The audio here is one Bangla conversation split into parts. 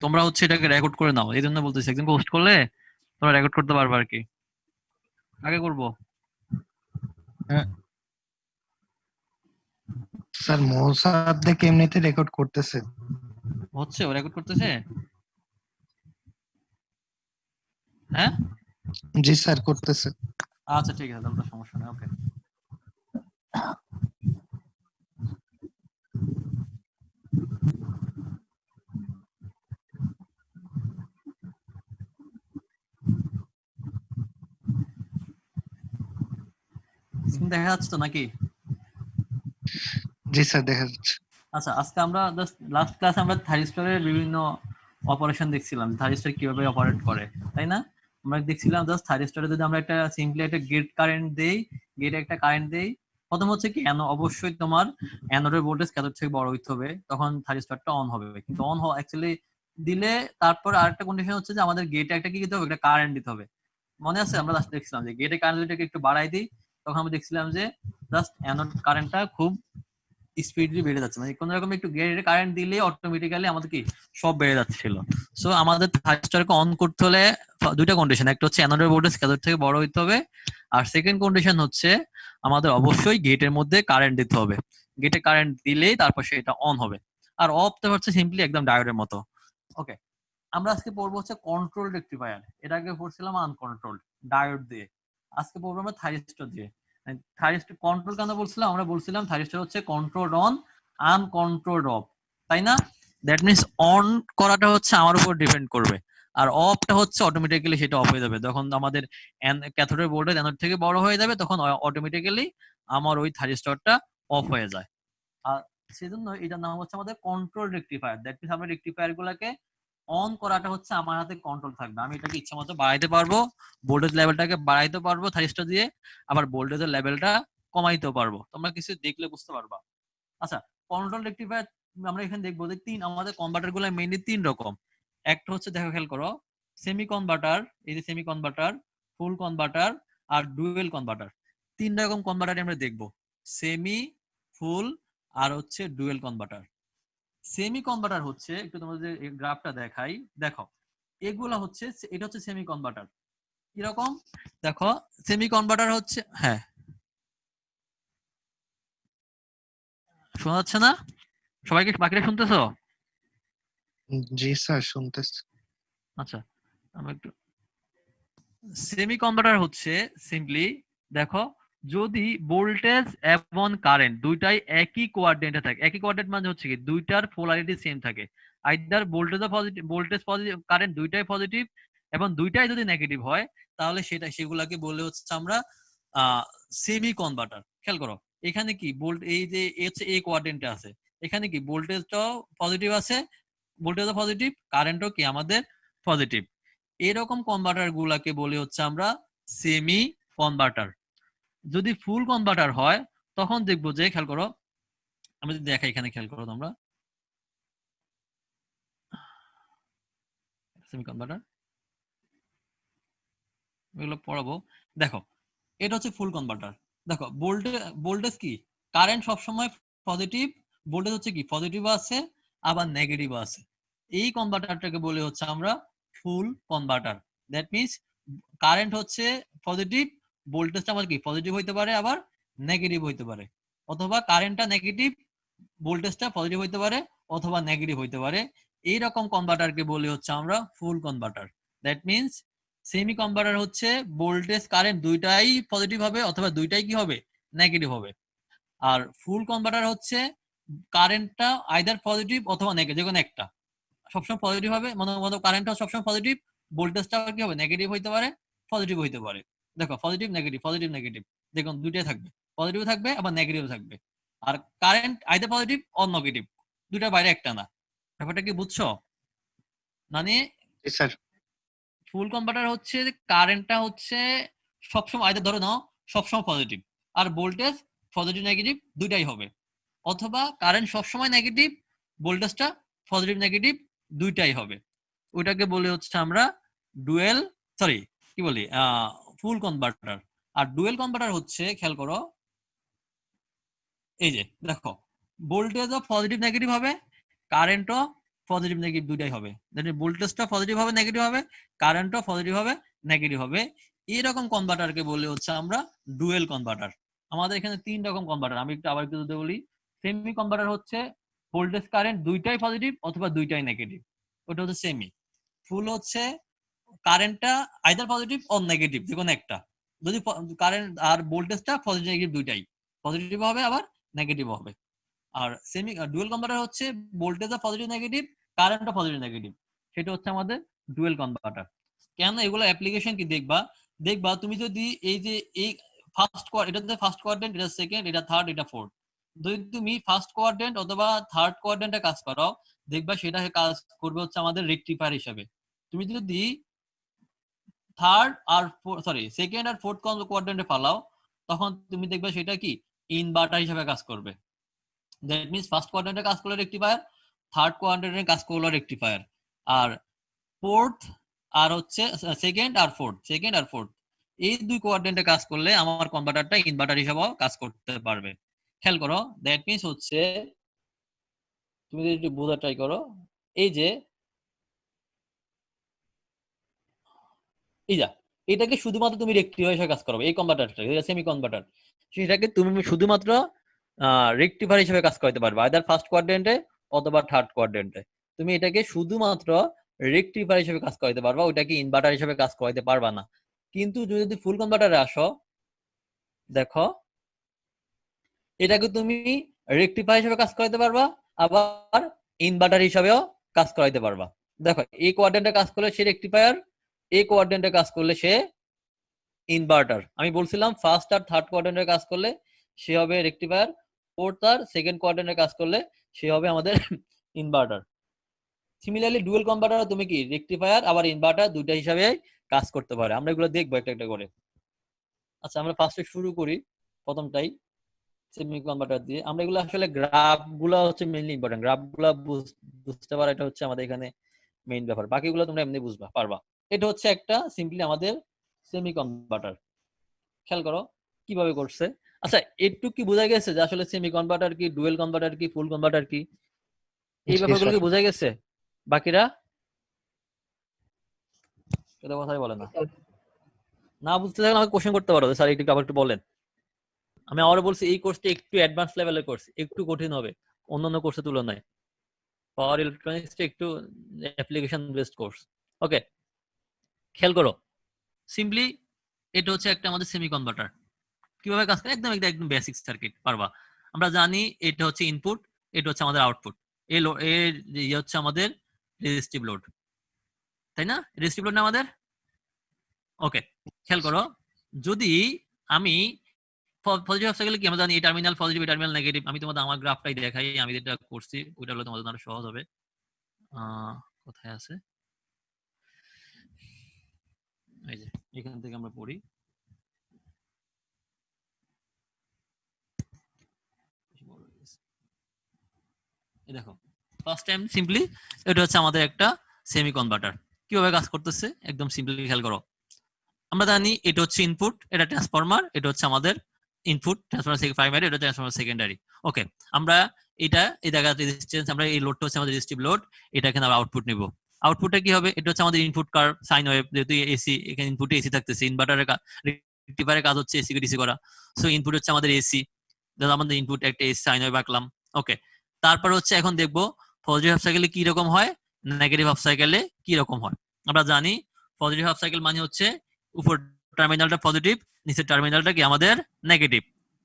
তোমরা হচ্ছে এটাকে রেকর্ড করে নাও, এই জন্য বলতেছি একদিন পোস্ট করলে তোমরা রেকর্ড করতে পারবে আর কি। আগে করবো হ্যাঁ স্যার, মোসাদ দেখে এমনিতে রেকর্ড করতেছে। হচ্ছে, ও রেকর্ড করতেছে। হ্যাঁ জি স্যার, করতেছে। আচ্ছা ঠিক আছে, তাহলে তো সমস্যা নেই। ওকে, দেখা যাচ্ছে তো নাকি? জি স্যার, দেখা যাচ্ছে। আচ্ছা, আজকে আমরা জাস্ট লাস্ট ক্লাসে আমরা থাইরিস্টরের বিভিন্ন অপারেশন দেখছিলাম, থাইরিস্টর কিভাবে অপারেট করে, তাই না? আমরা দেখছিলাম জাস্ট থাইরিস্টরে যদি আমরা একটা সিম্পলি একটা গেট কারেন্ট দেই, গেটে একটা কারেন্ট দেই, প্রথম হচ্ছে কি অবশ্যই তোমার অ্যানোডের ভোল্টেজ ক্যাথোড থেকে বড় হইতে হবে, তখন থাইরিস্টরটা অন হবে। কিন্তু অন অ্যাকচুয়ালি দিলে তারপর আরেকটা কন্ডিশন হচ্ছে যে আমাদের গেটে একটা কি দিতে হবে, একটা কারেন্ট দিতে হবে। মনে আছে আমরা লাস্ট দেখছিলাম যে গেটে কারেন্ট দুটাকে একটু বাড়াই দিই, তখন আমরা দেখছিলাম যে জাস্ট অ্যানোড কারেন্টটা খুব স্পিডলি বেড়ে যাচ্ছে, মানে কোন রকম একটু গেটে কারেন্ট দিলে অটোমেটিক্যালি আমাদের কি সব বেড়ে যাচ্ছিল। সো আমাদের থাইরিস্টরকে অন করতে হলে দুইটা কন্ডিশন, একটা হচ্ছে অ্যানোডের ভোল্টেজ ক্যাথোড থেকে বড় হইতে হবে, আর সেকেন্ড কন্ডিশন হচ্ছে আমাদের অবশ্যই গেটের মধ্যে কারেন্ট দিতে হবে। গেটে কারেন্ট দিলেই তারপর সেটা অন হবে। আর অফ তো হচ্ছে সিম্পলি একদম ডায়োডের মতো। ওকে, আমরা আজকে পড়বো হচ্ছে কন্ট্রোল রেকটিফায়ার। এর আগে পড়ছিলাম আনকন্ট্রোলড ডায়োড দিয়ে, আজকে পড়বো আমরা থাইরিস্টর দিয়ে। থাইরিস্টর কন্ট্রোল কেন বলছিলাম? আমরা বলছিলাম থাইরিস্টর হচ্ছে কন্ট্রোলড অন, আনকন্ট্রোলড অফ, তাই না? দ্যাট মিনস অন করাটা হচ্ছে আমার উপর ডিপেন্ড করবে, আর অফটা হচ্ছে অটোমেটিক্যালি সেটা অফ হয়ে যাবে যখন আমাদের ক্যাথোডের ভোল্টেজ অ্যানোড থেকে বড় হয়ে যাবে, তখন অটোমেটিক্যালি আমার ওই থাইরিস্টরটা অফ হয়ে যায়। আর সেজন্য এটার নাম হচ্ছে আমাদের কন্ট্রোল রেকটিফায়ার। দ্যাট মিনস আমরা রেকটিফায়ার গুলাকে অন করাটা হচ্ছে আমার হাতে কন্ট্রোল থাকবে, আমি এটাকে ইচ্ছা মতো বাড়াইতে পারবো, ভোল্টেজ লেভেলটাকে বাড়াইতে পারবো থাইরিস্টর দিয়ে, আবার ভোল্টেজের লেভেলটা কমাইতে পারবো। তোমরা কিছু দেখলে বুঝতে পারবা। আচ্ছা, কন্ট্রোল রেকটিফায়ার আমরা এখানে দেখবো যে আমাদের কনভার্টার গুলো মেইনলি তিন রকম। একটা হচ্ছে, দেখো খেয়াল করো, সেমি কনভার্টার, এই যে সেমি কনভার্টার, ফুল কনভার্টার আর ডুয়েল কনভার্টার। তিন রকম কনভার্টার আমরা দেখবো, সেমি, ফুল আর হচ্ছে ডুয়েল কনভার্টার। সেমি কনভার্টার হচ্ছে, একটু তোমাদের গ্রাফটা দেখাই, দেখো এগুলা হচ্ছে, এটা হচ্ছে সেমি কনভার্টার। কিরকম দেখো, সেমি কনভার্টার হচ্ছে, হ্যাঁ শোনা যাচ্ছে না? সবাইকে বাকিরা শুনতেছো? জি স্যার, শুনতেছি। আচ্ছা, আমরা একটু, সেমি কনভার্টার হচ্ছে সিম্পলি দেখো, যদি ভোল্টেজ এবং কারেন্ট দুইটাই একই কোয়াড্রেন্টে থাকে, একই কোয়াড্রেন্ট মানে হচ্ছে কি দুইটার পোলারিটি সেম থাকে, either voltage positive, voltage positive, current দুইটাই পজিটিভ এবং দুইটাই যদি নেগেটিভ হয়, তাহলে সেগুলাকে বলে হচ্ছে আমরা সেমি কনভার্টার। খেয়াল করো এখানে কি এই যে হচ্ছে এ কোয়াড্রেন্টে আছে, এখানে কি ভোল্টেজটাও পজিটিভ আছে, ভোল্টেজও পজিটিভ, কারেন্টও কি আমাদের পজিটিভ। এরকম কনভার্টার গুলাকে বলে হচ্ছে আমরা সেমি কনভার্টার। যদি ফুল কনভার্টার হয় তখন দেখবো যে, খেয়াল করো, আমি যদি দেখাই এখানে, খেয়াল করো তোমরা, সেমি কনভার্টার এগুলো পড়াবো। দেখো এটা হচ্ছে ফুল কনভার্টার। দেখো ভোল্টেজ কি, কারেন্ট সবসময় পজিটিভ, ভোল্টেজ হচ্ছে কি পজিটিভ আছে আবার নেগেটিভ আছে। এই কনভার্টারটাকে বলে হচ্ছে আমরা full converter. That means current হচ্ছে পজিটিভ, ভোল্টেজটা আমার কি পজিটিভ হইতে পারে আবার নেগেটিভ হইতে পারে, অথবা কারেন্টটা নেগেটিভ, ভোল্টেজটা পজিটিভ হইতে পারে অথবা নেগেটিভ হইতে পারে। এইরকম কনভার্টারকে বলে হচ্ছে আমরা full converter. That means semi converter হচ্ছে ভোল্টেজ কারেন্ট দুইটাই পজিটিভ হবে অথবা দুইটাই কি হবে, নেগেটিভ হবে। আর ফুল কনভার্টার হচ্ছে কারেন্টটা আইদার পজিটিভ অথবা নেগেটিভ, যে কোনো একটা সবসময় পজিটিভ হবে, মনে মতো কারেন্টটা সবসময় পজিটিভ, ভোল্টেজটা কি হবে নেগেটিভ হইতে পারে, পজিটিভ হইতে পারে। দেখো পজিটিভ নেগেটিভ, পজিটিভ নেগেটিভ, দেখুন দুইটাই থাকবে, পজিটিভ থাকবে আবার নেগেটিভ থাকবে। আর current either positive or negative, দুইটার বাইরে একটা না। ব্যাপারটা কি বুঝছো? মানে জি স্যার। ফুল কনভার্টার হচ্ছে কারেন্টটা হচ্ছে সবসময় আইদার ধরে নাও সবসময় পজিটিভ, আর ভোল্টেজ পজিটিভ নেগেটিভ দুইটাই হবে, অথবা কারেন্ট সবসময় নেগেটিভ, ভোল্টেজটা পজিটিভ নেগেটিভ দুইটাই হবে। ওইটাকে বলে হচ্ছে আমরা ডুয়েল, সরি কি বলি, ফুল কনভার্টার। আর ডুয়েল কনভার্টার হচ্ছে, খেয়াল করো এই যে দেখো, ভোল্টেজও পজিটিভ নেগেটিভ হবে, কারেন্টও পজিটিভ নেগেটিভ দুইটাই হবে, ভোল্টেজটা পজিটিভ হবে নেগেটিভ হবে, কারেন্টও পজিটিভ হবে নেগেটিভ হবে। এরকম কনভার্টারকে বলি হচ্ছে আমরা ডুয়েল কনভার্টার। আমাদের এখানে 3 রকম কনভার্টার, আমি আবার একটু যদি বলি, সেমি কনভার্টার হচ্ছে ভোল্টেজ কারেন্ট দুইটাই পজিটিভ অথবা দুইটাই নেগেটিভ, ওটা হচ্ছে সেমি। ফুল হচ্ছে কারেন্টটা আইদার পজিটিভ অর নেগেটিভ, যে কোনো একটা, যদি কারেন্ট আর ভোল্টেজটা পজিটিভ নেগেটিভ দুইটাই, পজিটিভ হবে আবার নেগেটিভ হবে। আর সেমি ডুয়েল কনভার্টার হচ্ছে ভোল্টেজটা পজিটিভ নেগেটিভ, কারেন্টও পজিটিভ নেগেটিভ, সেটা হচ্ছে আমাদের ডুয়েল কনভার্টার। কেন এগুলো অ্যাপ্লিকেশন কি দেখবা, দেখবা তুমি যদি এই যে এই এটা ফার্স্ট কোয়াড্রেন্ট, এটা সেকেন্ড, এটা থার্ড, এটা ফোর্থ, যদি তুমি ফার্স্ট কোয়াড্রেন্ট অথবা থার্ড কোয়াড্রেন্টে কাজ করো, দেখবা সেটা কাজ করবে হচ্ছে আমাদের রেকটিফায়ার হিসেবে। তুমি যদি থার্ড আর সেকেন্ড আর ফোর্থ কোয়াড্রেন্টে ফালাও, তখন তুমি দেখবে সেটা কি ইনভার্টার হিসেবে কাজ করবে। দ্যাট মিনস ফার্স্ট কোয়াড্রেন্টে কাজ করলে রেকটিফায়ার, থার্ড কোয়াড্রেন্টে কাজ করলো রেকটিফায়ার, আর ফোর্থ আর হচ্ছে সেকেন্ড আর ফোর্থ এই দুই কোয়াড্রেন্টে কাজ করলে আমার কনভার্টারটা ইনভার্টার হিসেবেও কাজ করতে পারবে। খেয়াল করো, দ্যাট মিনস হচ্ছে তুমি যদি একটু বোঝার ট্রাই করো, এই যে এই যা এটাকে শুধুমাত্র তুমি রেকটিফায়ার হিসেবে কাজ করবে, এই কনভার্টারটা সেমি কনভার্টার, সেটাকে তুমি শুধুমাত্র রেকটিফায়ার হিসেবে কাজ করতে পারবে, আইদার ফার্স্ট কোয়াড্রেন্টে অথবা থার্ড কোয়াড্রেন্টে। তুমি এটাকে শুধুমাত্র রেকটিফায়ার হিসেবে কাজ করতে পারবা, ওটাকে ইনভার্টার হিসেবে কাজ করতে পারবা না। কিন্তু যদি ফুল কনভার্টারে আসো, দেখো এটাকে তুমি রেকটিফায়ার হিসেবে কাজ করতে পারবা, আবার ইনভার্টার হিসেবেও কাজ করাইতে পারবা। দেখো এই কোয়াড্রেন্টে কাজ করলে সে রেকটিফায়ার, এই কোয়াড্রেন্টে কাজ করলে সে ইনভার্টার। আমি বলছিলাম ফার্স্ট আর থার্ড কোয়াড্রেন্টে কাজ করলে সে হবে রেকটিফায়ার, ফোর্থ আর সেকেন্ড কোয়াড্রেন্টে কাজ করলে সে হবে আমাদের ইনভার্টার। সিমিলারলি ডুয়াল কনভার্টার তুমি কি রেকটিফায়ার আবার ইনভার্টার দুইটা হিসাবে কাজ করতে পারে। আমরা এগুলো দেখবো একটা একটা করে। আচ্ছা, আমরা ফার্স্টে শুরু করি প্রথমটাই সেমি কনভার্টার দিয়ে। আমরা এগুলো আসলে গ্রাফ গুলো হচ্ছে মেইনলি ইম্পর্টেন্ট, গ্রাফ গুলো বুঝতে পারা এটা হচ্ছে আমাদের এখানে মেইন ব্যাপার, বাকিগুলো তোমরা এমনি বুঝবা পারবা। এটা হচ্ছে একটা সিম্পলি আমাদের সেমি কনভার্টার। খেয়াল করো কিভাবে করছে। আচ্ছা, একটু কি বোঝা গেছে যে আসলে সেমি কনভার্টার কি, ডুয়েল কনভার্টার কি, ফুল কনভার্টার কি, এই ব্যাপারগুলো কি বোঝা গেছে? বাকিরা এটা কথাই বলে না, না বুঝতে থাকলে আমাকে কোশ্চেন করতে পারো, স্যার একটু আবার একটু বলেন। আমি আবার বলছি এই কোর্সটা একটু অ্যাডভান্স লেভেলের কোর্স, একটু কঠিন হবে অন্যান্য কোর্সের তুলনায়। পাওয়ার ইলেকট্রনিক্স একটু অ্যাপ্লিকেশন বেসড কোর্স। ওকে, খেয়াল করো সিম্পলি এটা হচ্ছে একটা আমাদের সেমি কনভার্টার। কিভাবে কাজ করে, একদম একদম বেসিক সার্কিট পারবা। আমরা জানি এটা হচ্ছে ইনপুট, এটা হচ্ছে আমাদের আউটপুট, এর হচ্ছে আমাদের রেজিস্টিভ লোড, তাই না? রেজিস্টিভ লোড না আমাদের। ওকে, খেয়াল করো, যদি আমি পজিটিভ হাফ সাইকেলে কি আমরা জানি এই টার্মিনাল পজিটিভ, এই টার্মিনাল নেগেটিভ। আমি তোমাদের আমার গ্রাফটাই দেখাই, আমি যেটা করছি ওইটা হলো তোমাদের জন্য সহজ হবে। কোথায় আছে, এই যে এখান থেকে আমরা পড়ি। দেখো ফার্স্ট টাইম সিম্পলি এটা হচ্ছে আমাদের একটা সেমি কনভার্টার। কিভাবে কাজ করতেছে একদম সিম্পলি খেয়াল করো। আমরা জানি এটা হচ্ছে ইনপুট, এটা ট্রান্সফরমার, এটা হচ্ছে আমাদের ইনপুট, ট্রান্সফরমার প্রাইমারি, এটা ট্রান্সফরমার সেকেন্ডারি। ওকে, আমরা এটা এই জায়গা রেজিস্ট্যান্স, আমরা এই লোডটা হচ্ছে আমাদের রেজিস্টিভ লোড, এটা এখানে আমরা আউটপুট নিব। আউটপুটটা কি হবে, এটা হচ্ছে আমাদের ইনপুট কার্ভ সাইন ওয়েভ, যেহেতু এসি এখানে ইনপুটে এসি থাকতেছে, ইনভার্টারের রেকটিফায়ারের কাজ হচ্ছে এসি কে ডিসি করা। সো ইনপুট হচ্ছে আমাদের এসি, যেটা আমাদের ইনপুট একটা এসি সাইন ওয়েভ আঁকলাম। ওকে, তারপর হচ্ছে এখন দেখবো পজিটিভ হাফ সাইকেলে কি রকম হয়, নেগেটিভ হাফ সাইকেলে কি রকম হয়। আমরা জানি পজিটিভ হাফ সাইকেল মানে হচ্ছে উপর টার্মিনালটা পজিটিভ, নিচের টার্মিনালটা কি আমাদের নেগেটিভ।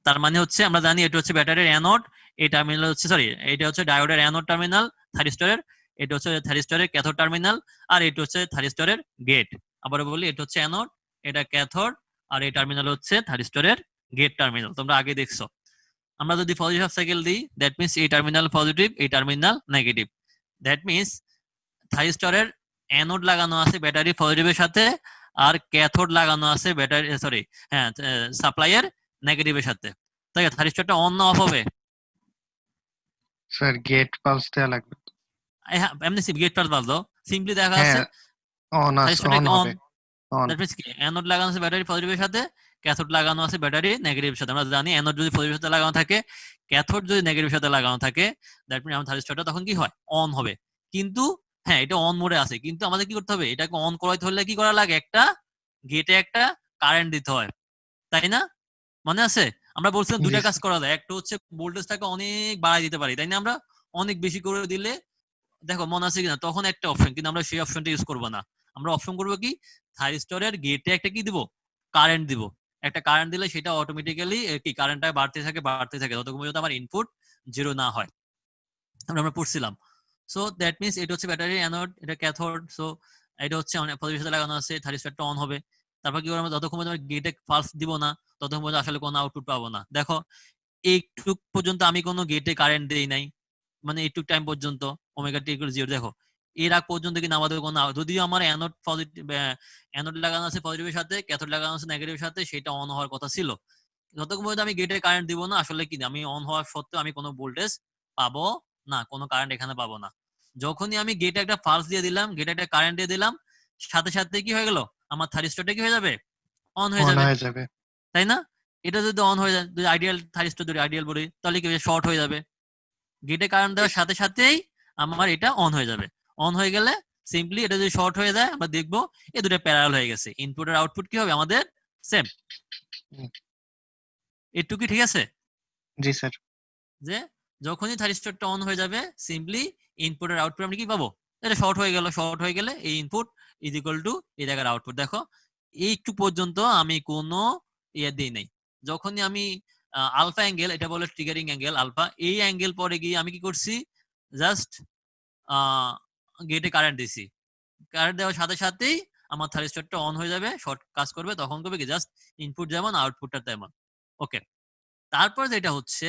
তার মানে হচ্ছে আমরা জানি এটা হচ্ছে ব্যাটারির অ্যানোড, এই টার্মিনাল হচ্ছে এটা হচ্ছে ডায়োডের অ্যানোড টার্মিনাল থাইরিস্টরের, এটা হচ্ছে থাইরিস্টরের ক্যাথোড টার্মিনাল, আর এটা হচ্ছে থাইরিস্টরের গেট। আবার বলি, এটা হচ্ছে অ্যানোড, এটা ক্যাথোড, আর এই টার্মিনাল হচ্ছে থাইরিস্টরের গেট টার্মিনাল। তোমরা আগে দেখছো। আমরা যদি পজিটিভ হাফ সাইকেল দিই, দ্যাট মিন্স এই টার্মিনাল পজিটিভ, এই টার্মিনাল নেগেটিভ। দ্যাট মিন্স থাইরিস্টরের অ্যানোড লাগানো আছে ব্যাটারি পজিটিভের সাথে, আর ক্যাথোড লাগানো আছে ব্যাটারি সাপ্লাইয়ের নেগেটিভের সাথে। তাই থাইরিস্টরটা অন না অফ হবে? স্যার গেট পালস দেয়া লাগবে। হ্যাঁ, এমনি গেট পালস বাজ দাও, সিম্পলি দেখা আছে অন থাইরিস্টরটা অন অন। হবে। অন দ্যাট মিন্স কি অ্যানোড লাগানো আছে ব্যাটারি পজিটিভের সাথে, ক্যাথোড লাগানো আছে ব্যাটারি নেগেটিভের সাথে। আমরা জানি অ্যানোড যদি পজিটিভের সাথে লাগানো থাকে, ক্যাথোড যদি নেগেটিভের সাথে লাগানো থাকে, দ্যাট মিন্স আমার থাইরিস্টরটা তখন কি হয়, অন হবে। কিন্তু হ্যাঁ এটা অন মোডে আছে, কিন্তু আমাদের কি করতে হবে, এটাকে অন করাইতে হলে কি করা লাগে, একটা গেটে একটা কারেন্ট দিতে হয়, তাই না? মনে আছে? আমরা বলছিলাম জি দুইটা কাজ স্যার। করা যায়, একটা হচ্ছে ভোল্টেজটাকে অনেক বাড়াই দিতে পারি, তাই না? আমরা অনেক বেশি করে দিলে, দেখো মনে আছে কিনা, তখন একটা অপশন, কিন্তু আমরা সেই অপশনটা ইউজ করবো না। আমরা অপশন করবো কি, থাইরিস্টরের গেটে একটা কি দিব, কারেন্ট দিব। একটা কারেন্ট দিলে সেটা অটোমেটিক্যালি কি কারেন্টটা বাড়তে থাকে বাড়তে থাকে ততক্ষণ পর্যন্ত আমার ইনপুট জিরো না হয়। আমরা পড়ছিলাম। সো দ্যাট মিনস এটা হচ্ছে ব্যাটারি অ্যানোড, এটা ক্যাথোড। সো এটা হচ্ছে পজিটিভ সাথে লাগানো আছে, থাইরিস্টরটা অন হবে। তারপর কি করবো, যতক্ষণ পর্যন্ত গেটে পালস দিব না ততক্ষণ পর্যন্ত আসলে কোনো আউটপুট পাবো না। দেখো এইটুকু পর্যন্ত আমি কোনো গেটে কারেন্ট দেই নাই, মানে এইটুক টাইম পর্যন্ত ওমেগা টি ইকুয়াল 0। দেখো এর আগ পর্যন্ত কিন্তু আমাদের কোনো যদিও আমার অ্যানোড পজিটিভ, অ্যানোড লাগানো আছে পজিটিভের সাথে, ক্যাথোড লাগানো আছে নেগেটিভের সাথে, সেটা অন হওয়ার কথা ছিল। যতক্ষণ পর্যন্ত আমি গেটে কারেন্ট দিব না, আসলে কি আমি অন হওয়ার সত্ত্বেও আমি কোনো ভোল্টেজ পাবো না, কোনো কারেন্ট এখানে পাবো না। যখনই আমি গেটে একটা পালস দিয়ে দিলাম, গেটে একটা কারেন্ট দিয়ে দিলাম, সাথে সাথে কি হয়ে গেল, আমার থাইরিস্টরটা কি হয়ে যাবে, অন হয়ে অন যাবে, হয়ে যাবে। তাই না? এটা যদি অন হয়ে যায়, যদি আইডিয়াল থাইরিস্টর ধরি, আইডিয়াল বলি, তাহলে কি শর্ট হয়ে যাবে, গেটে কারেন্ট জি দেওয়ার স্যার। সাথে সাথেই আমার এটা অন হয়ে যাবে। অন হয়ে গেলে সিম্পলি এটা যদি শর্ট হয়ে যায়, আমরা দেখবো এই দুটো প্যারালাল হয়ে গেছে, ইনপুট আর আউটপুট কি হবে আমাদের সেম। হুম, এটুকু ঠিক আছে, জি স্যার। যে যখনই থাইরিস্টরটা অন হয়ে যাবে, সিম্পলি ইনপুট আর আউটপুট আমরা কি পাবো, এটা শর্ট হয়ে গেল, শর্ট হয়ে গেলে এই ইনপুট ইজ ইকুয়াল টু এই জায়গার আউটপুট। দেখো এইটু পর্যন্ত আমি কোনো ইয়ে দিই নাই। যখনই আমি আলফা অ্যাঙ্গেল, এটা বলে ট্রিগারিং অ্যাঙ্গেল আলফা, এই অ্যাঙ্গেল পরে গিয়ে আমি কি করছি, জাস্ট গেটে কারেন্ট দিছি, কারেন্ট দেওয়ার সাথে সাথেই আমার থাইরিস্টরটা অন হয়ে যাবে, শর্ট কাজ করবে, তখন করবে কি জাস্ট ইনপুট যেমন আউটপুটটা তেমন। ওকে, তারপর যেটা হচ্ছে,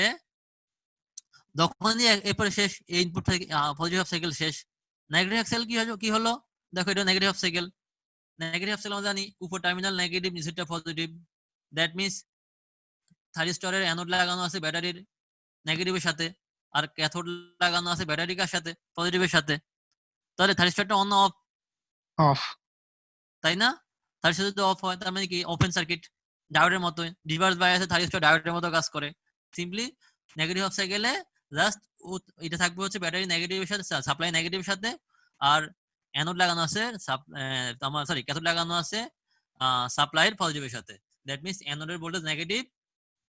যখনই এরপরে শেষ, এই ইনপুট থেকে পজিটিভ হাফ সাইকেল শেষ, নেগেটিভ হাফ সাইকেল কি হলো, দেখো এটা negative half cycle. Negative half cycle আমরা জানি উপর টার্মিনাল নেগেটিভ, নিচেরটা পজিটিভ। দ্যাট মিনস থাইরিস্টরের অ্যানোড লাগানো আছে ব্যাটারির নেগেটিভের সাথে, আর ক্যাথোড লাগানো আছে ব্যাটারির কার সাথে, পজিটিভের সাথে। তাহলে থাইরিস্টরটা অন অফ, অফ। তাই না? থাইরিস্টর যদি অফ হয় তার মানে কি ওপেন সার্কিট, ডায়োডের মতো রিভার্স বায়াসে থাইরিস্টর ডায়োডের মতো কাজ করে। সিম্পলি নেগেটিভ হাফ সাইকেলে জাস্ট এটা থাকবে হচ্ছে ব্যাটারি নেগেটিভের সাথে, সাপ্লাই নেগেটিভের সাথে, আর অ্যানোড লাগানো আছে তোমার সরি ক্যাথোড লাগানো আছে সাপ্লাইয়ের পজিটিভের সাথে। দ্যাট মিনস অ্যানোডের ভোল্টেজ নেগেটিভ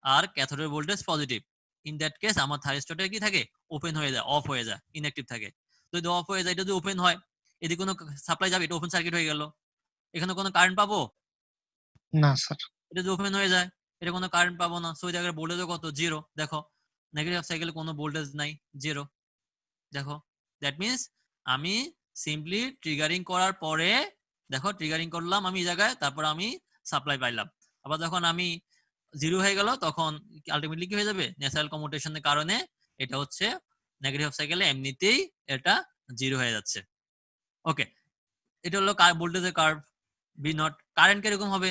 আর ক্যাথোডের voltage positive. In that case আমার থাইরিস্টরটা কি থাকে, ওপেন হয়ে যায়, অফ হয়ে যায়, ইনঅ্যাক্টিভ থাকে। তো যদি অফ হয়ে যায়, এটা যদি ওপেন হয়, এদিকে কোনো সাপ্লাই যাবে, এটা ওপেন সার্কিট হয়ে গেল, এখানে কোনো কারেন্ট পাবো, না স্যার। এটা যদি ওপেন হয়ে যায় এটা কোনো কারেন্ট পাবো না। সো ওই জায়গায় ভোল্টেজও কত, জিরো। দেখো নেগেটিভ সাইকেলে কোনো ভোল্টেজ নাই, জিরো। দেখো দ্যাট মিনস আমি সিম্পলি ট্রিগারিং করার পরে, দেখো ট্রিগারিং করলাম আমি এই জায়গায়, তারপর আমি সাপ্লাই পাইলাম। আবার যখন আমি জিরো হয়ে গেল, তখন আলটিমেটলি কি হয়ে যাবে, ন্যাচারাল কমিউটেশনের কারণে এটা হচ্ছে নেগেটিভ সাইকেলে এমনিতেই এটা জিরো হয়ে যাচ্ছে। ওকে, এটা হলো ভোল্টেজের কার্ভ। বি নট কারেন্ট কিরকম হবে,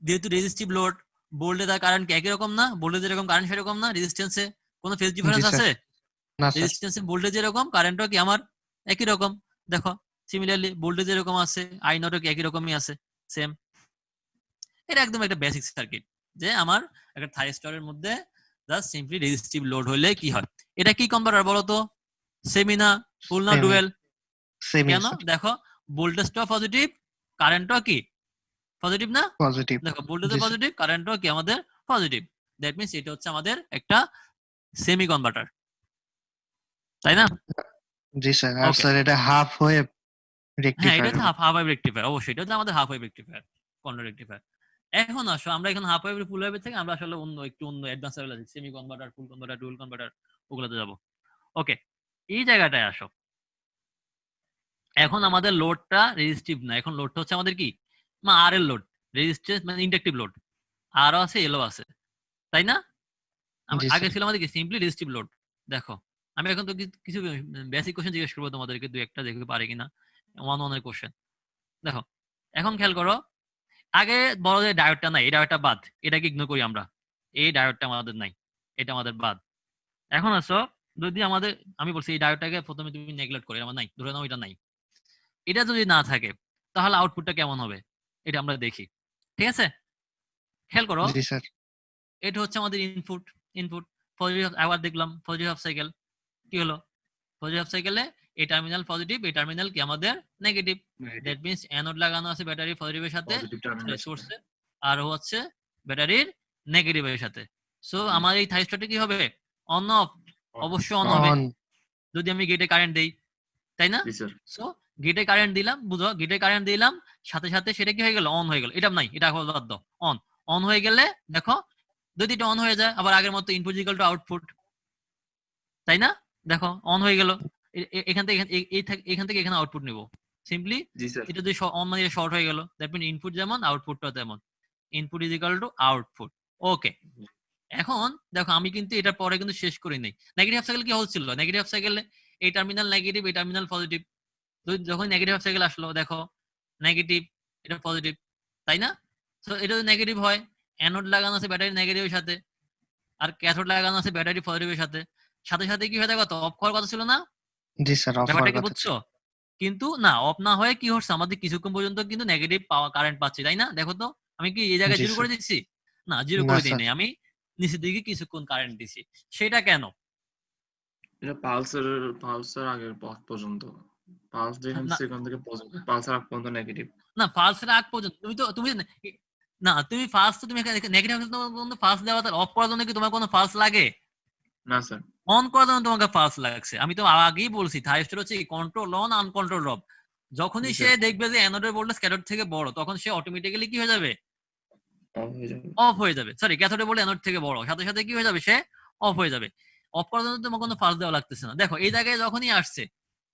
যেহেতু রেজিস্টিভ লোড, ভোল্টেজ আর কারেন্ট একই রকম না, ভোল্টেজ যেরকম কারেন্ট সেরকম না, রেজিস্ট্যান্সে কোনো ফেজ জি ডিফারেন্স স্যার। আছে, না স্যার। রেজিস্ট্যান্সে ভোল্টেজ এরকম, কারেন্টও কি আমার একই রকম। দেখো সিমিলারলি ভোল্টেজ এরকম আছে, আই নটও কি একই রকমই আছে, সেম। এটা একদম একটা বেসিক সার্কিট, যে আমার একটা থাইরিস্টরের মধ্যে জাস্ট সিম্পলি রেজিস্টিভ লোড হলে কি হয়। এটা কি কনভার্টার বলো তো, সেমি না ফুল না সেমি। ডুয়েল? সেমি কেন, স্যার। দেখো ভোল্টেজটাও পজিটিভ, কারেন্টও কি পজিটিভ না? পজিটিভ। দেখো ভোল্টেজও জি স্যার। পজিটিভ, কারেন্টও কি আমাদের পজিটিভ। দ্যাট মিনস এটা হচ্ছে আমাদের একটা সেমি কনভার্টার, তাই না? জি স্যার। আর ওকে, স্যার এটা হাফ ওয়েভ হ্যাঁ এটা রেকটিফায়ার হচ্ছে হবে। হাফ ওয়েভ রেকটিফায়ার, অবশ্যই এটা হচ্ছে আমাদের half wave rectifier, corner rectifier. এখন আসো আমরা এখন হাফ ওয়েভ ফুল ওয়েভ থেকে আমরা আসলে অন্য একটু অন্য অ্যাডভান্স লেভেল আছে, সেমি কনভার্টার, ফুল কনভার্টার, ডুয়াল কনভার্টার, ওগুলোতে যাব। ওকে, এই জায়গাটায় আসো। এখন আমাদের লোডটা রেজিস্টিভ না, এখন লোডটা হচ্ছে আমাদের কি, আর এর লোড, রেজিস্ট্যান্স মানে ইন্ডাকটিভ লোড, আরও আছে এলও আছে, তাই না? জি আগে স্যার। ছিল আমাদের কি সিম্পলি রেজিস্টিভ লোড। দেখো আমি এখন তো কিছু বেসিক কোশ্চেন জিজ্ঞেস করবো তোমাদেরকে, দুই একটা দেখতে পারে কিনা, ওয়ান ওয়ানের কোশ্চেন। দেখো এখন খেয়াল করো, আগে বড় যে ডায়োডটা নাই, এই ডায়োডটা বাদ, এটাকে ইগনোর করি আমরা, এই ডায়োডটা আমাদের নাই, এটা আমাদের বাদ। এখন আসো, যদি আমাদের, আমি বলছি এই ডায়োডটাকে প্রথমে তুমি নেগলেক্ট করে, আমার নাই, ধরে নাও এটা নাই, এটা যদি না থাকে তাহলে আউটপুটটা কেমন হবে, এটা আমরা দেখি। ঠিক আছে, খেয়াল করো, জি স্যার। এটা হচ্ছে আমাদের ইনপুট, ইনপুট পজিটিভ, আবার দেখলাম পজিটিভ হাফ সাইকেল, কি হলো, পজিটিভ হাফ সাইকেলে এই টার্মিনাল পজিটিভ, এই টার্মিনাল কি আমাদের নেগেটিভ। দ্যাট মিন্স অ্যানোড লাগানো আছে ব্যাটারি পজিটিভের সাথে, পজিটিভ টার্মিনাল সোর্সে, আর হচ্ছে ব্যাটারির নেগেটিভের সাথে। সো আমার এই থাইরিস্টরটা কি হবে? অন অফ, অবশ্যই অন হবে অন। যদি আমি গেটে কারেন্ট দেই, তাই না? জি স্যার সো গেটে কারেন্ট দিলাম, বুঝো গেটে কারেন্ট দিলাম, সাথে সাথে সেটা কি হয়ে গেল? অন হয়ে গেল। এটা নাই, এটা বাদ দাও। অন, অন হয়ে গেলে দেখো যদি এটা অন হয়ে যায় আবার আগের মতো ইনপুট ইকুয়াল টু আউটপুট, তাই না? দেখো অন হয়ে গেল, এখান থেকে এখান থেকে এখানে আউটপুট নিব সিম্পলি। জি স্যার এটা যদি অন মানে শর্ট হয়ে গেল, দ্যাট মিন ইনপুট যেমন আউটপুটটা তেমন, input is equal to output. Okay, এখন দেখো আমি কিন্তু এটার পরে কিন্তু শেষ করি নাই। নেগেটিভ হাফ সাইকেল কি হচ্ছিল? নেগেটিভ হাফ সাইকেলে এই টার্মিনাল নেগেটিভ, এই টার্মিনাল পজিটিভ। যখন নেগেটিভ হাফ সাইকেল আসলো দেখো নেগেটিভ, এটা পজিটিভ, তাই না? তো এটা যদি নেগেটিভ হয়, অ্যানোড লাগানো আছে ব্যাটারি নেগেটিভের সাথে, আর ক্যাথোড লাগানো আছে ব্যাটারি পজিটিভের সাথে, সাথে সাথে কি হয়ে যাবে? অফ করার কথা ছিল না? জি স্যার, অফ ব্যাপারটা হওয়ার কি কথা বুঝছো? কিন্তু না, অফ না হয়ে কি হচ্ছে, আমাদের কিছুক্ষণ পর্যন্ত কিন্তু নেগেটিভ পাওয়ার কারেন্ট পাচ্ছি, তাই না? দেখো তো আমি কি এই জায়গায় জি জিরো করে স্যার। দিচ্ছি? না, জিরো না করে দিই স্যার। নাই, আমি নিচের দিকে কিছুক্ষণ কারেন্ট দিছি। সেটা কেন? এটা পালসের আগের পথ পর্যন্ত, পালস যেখান না সেখান থেকে পালসের আগ পর্যন্ত নেগেটিভ। না, ফার্স্টের আগ পর্যন্ত তুমি না, তুমি ফার্স্ট তুমি নেগেটিভ ফার্স্ট দেওয়া, তার অফ করার জন্য কি তোমার কোনো ফার্স্ট লাগে? না স্যার অন করার জন্য তোমাকে ফার্স্ট লাগছে। আমি তো আগেই বলছি থাইরিস্টর হচ্ছে কন্ট্রোল অন, আনকন্ট্রোল অফ। যখনই জি সে স্যার দেখবে যে অ্যানোডের ভোল্টেজ ক্যাথোড থেকে বড়, তখন সে অটোমেটিক্যালি কি হয়ে যাবে? অফ হয়ে যাবে। অফ হয়ে যাবে। সরি, ক্যাথোডের ভোল্টেজ অ্যানোড থেকে বড়, সাথে সাথে কি হয়ে যাবে? সে অফ হয়ে যাবে। অফ করার জন্য তোমার কোনো ফার্স্ট দেওয়া লাগতেছে না। দেখো এই জায়গায় যখনই আসছে,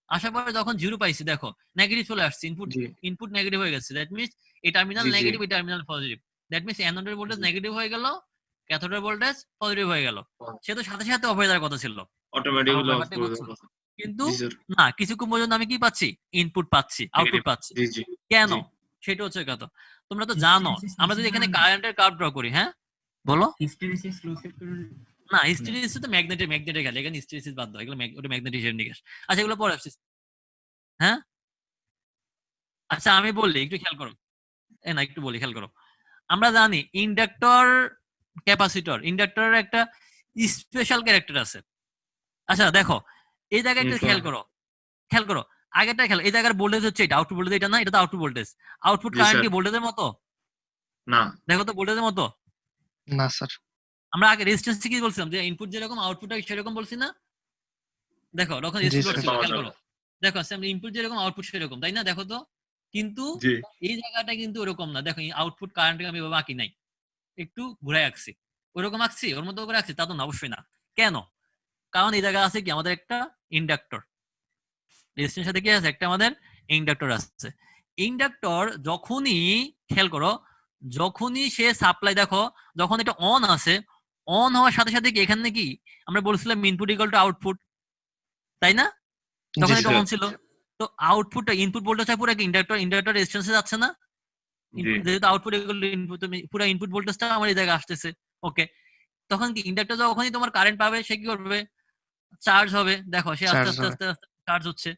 আসার পরে যখন জিরো পাইছি, দেখো নেগেটিভ চলে আসছে, ইনপুট জি ইনপুট নেগেটিভ হয়ে গেছে। দ্যাট মিন্স এই টার্মিনাল জি জি নেগেটিভ, এই টার্মিনাল পজিটিভ। দ্যাট মিন্স অ্যানোডের ভোল্টেজ জি নেগেটিভ হয়ে গেল, ক্যাথোডের ভোল্টেজ পজিটিভ হয়ে গেল। সে তো সাথে সাথে অফ হয়ে যাওয়ার কথা ছিল। আমার অটোমেটিক্যালি অফ ব্যাপারটা করে বুঝছো? দেওয়া। কিন্তু জি স্যার না, কিছুক্ষণ পর্যন্ত আমি কি পাচ্ছি? ইনপুট পাচ্ছি, আউটপুট নেগেটিভ। পাচ্ছি। জি জি কেন? জি সেটা হচ্ছে কথা। তোমরা তো জানো, আমরা যদি এখানে কারেন্টের কার্ভ ড্র করি, হ্যাঁ বলো। হিস্টেরিসিস লো সেট করে না, হিস্টেরিসিস তো ম্যাগনেটের গেলে, এখানে হিস্টেরিসিস বাদ দাও, এগুলো ওটা ম্যাগনেটিক নিকেশ। আচ্ছা এগুলো পরে আসছিস, হ্যাঁ। আচ্ছা আমি বললি একটু খেয়াল করো, না একটু বলি খেয়াল করো। আমরা জানি ইন্ডাক্টর, ক্যাপাসিটর, ইন্ডাক্টরের একটা স্পেশাল ক্যারেক্টার আছে। আচ্ছা দেখো এই জায়গায় একটু খেয়াল করো, খেয়াল করো আগেরটা খেয়াল। এই জায়গার ভোল্টেজ হচ্ছে এটা, আউটপুট ভোল্টেজ এটা না, এটা তো আউটপুট ভোল্টেজ। আউটপুট জি কারেন্ট স্যার কি ভোল্টেজের মতো? না দেখো তো ভোল্টেজের মতো। না স্যার। আমরা আগে রেজিস্ট্যান্স কি বলছিলাম, যে ইনপুট যেরকম আউটপুট সেরকম বলছি না? দেখো তখন জি রেজিস্ট্যান্স স্যার। ছিল, পাওয়া খেয়াল যাবে করো। দেখো ইনপুট যেরকম আউটপুট সেরকম, তাই না? দেখো তো। কিন্তু জি এই জায়গাটা কিন্তু ওরকম না। দেখো আউটপুট কারেন্ট আমি বাকি নাই, একটু ঘুরে আঁকছি, ওরকম আঁকছি, ওর মতো করে আঁকছি, তা তো না, অবশ্যই না। কেন? কারণ এই জায়গায় আছে কি আমাদের একটা ইন্ডাক্টর, রেজিস্ট্যান্সের সাথে কি আছে? একটা আমাদের ইন্ডাক্টর আছে। ইন্ডাক্টর যখনই, খেয়াল করো, যখনই সে সাপ্লাই, দেখো যখন এটা অন আছে, অন হওয়ার সাথে সাথে কি এখানে কি আমরা বলছিলাম ইনপুট ইকুয়াল টু আউটপুট, তাই না? তখন জি এটা স্যার অন ছিল। তো আউটপুটটা, ইনপুট ভোল্টেজ পুরো কি ইন্ডাক্টর রেজিস্ট্যান্সে যাচ্ছে না? জি যেহেতু আউটপুট ইকুয়াল টু ইনপুট, তুমি পুরো ইনপুট ভোল্টেজটা আমার এই জায়গায় আসতেছে। ওকে, তখন কি ইন্ডাক্টর যখনই তোমার কারেন্ট পাবে সে কি করবে? চার্জ হবে। দেখো সে আস্তে চার্জ আস্তে হবে। আস্তে আস্তে চার্জ হচ্ছে,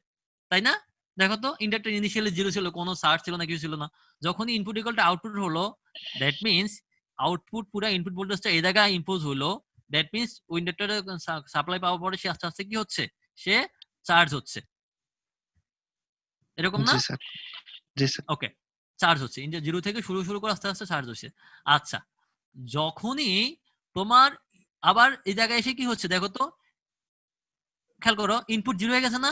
তাই না? দেখো তো ইন্ডাক্টর ইনিশিয়ালি জিরো ছিল, কোনো চার্জ ছিল না, কিছু ছিল না। যখনই ইনপুট ইকুয়াল টু আউটপুট হলো, দ্যাট মিন্স আউটপুট পুরো ইনপুট ভোল্টেজটা এই জায়গায় ইম্পোজ হলো। দ্যাট মিন্স ইন্ডাক্টরে সাপ্লাই পাওয়ার পরে সে আস্তে আস্তে কি হচ্ছে? সে চার্জ হচ্ছে, এরকম না? জি স্যার। জি স্যার। ওকে, চার্জ হচ্ছে, জিরো থেকে শুরু করে আস্তে আস্তে চার্জ হচ্ছে। আচ্ছা, যখনই তোমার আবার এই জায়গায় এসে কি হচ্ছে দেখো তো, খেয়াল করো, ইনপুট জিরো হয়ে গেছে না?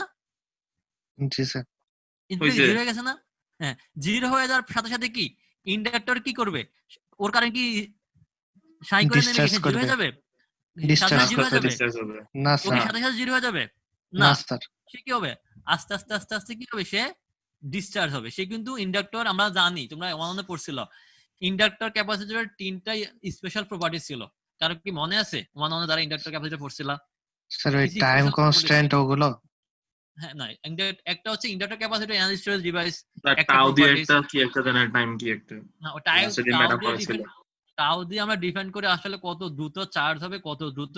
জি স্যার। ইনপুট হয়েছে জিরো হয়ে গেছে না? হ্যাঁ, জিরো হয়ে যাওয়ার সাথে সাথে কি ইন্ডাক্টর কি করবে? ওর কারেন্ট কি সাই করে নেমে ডিসচার্জ এখানে জিরো করবে। হয়ে যাবে? সাথে ডিসচার্জ সাথে জিরো হয়ে করবে। যাবে? ডিসচার্জ হবে না ওকে, স্যার। সাথে সাথে জিরো হয়ে যাবে না না? স্যার। সে কি হবে? আস্তে আস্তে আস্তে আস্তে কি হবে? সে ডিসচার্জ হবে। সে কিন্তু ইন্ডাক্টর, আমরা জানি তোমরা ওয়ানে পড়ছিল, ইন্ডাক্টর ক্যাপাসিটরের তিনটা স্পেশাল প্রপার্টি ছিল। কারো কি মনে আছে ওয়ানে যারা ইন্ডাক্টর ক্যাপাসিটর পড়ছিল? স্যার ওই কিছু টাইম স্পেশাল প্রপার্টি ছিল। কনস্ট্যান্ট ওগুলো। হ্যাঁ না, একটা হচ্ছে inductor capacitor energy storage device, তার একটা টাও দিয়ে প্রপার্টিস। একটা কি একটা দেন টাইম কি একটা না, টাইম লাস্টে দিন টাও ম্যাটার দিয়ে করেছিল। টাও দিয়ে আমরা ডিফাইন করে আসলে কত দ্রুত চার্জ হবে, কত দ্রুত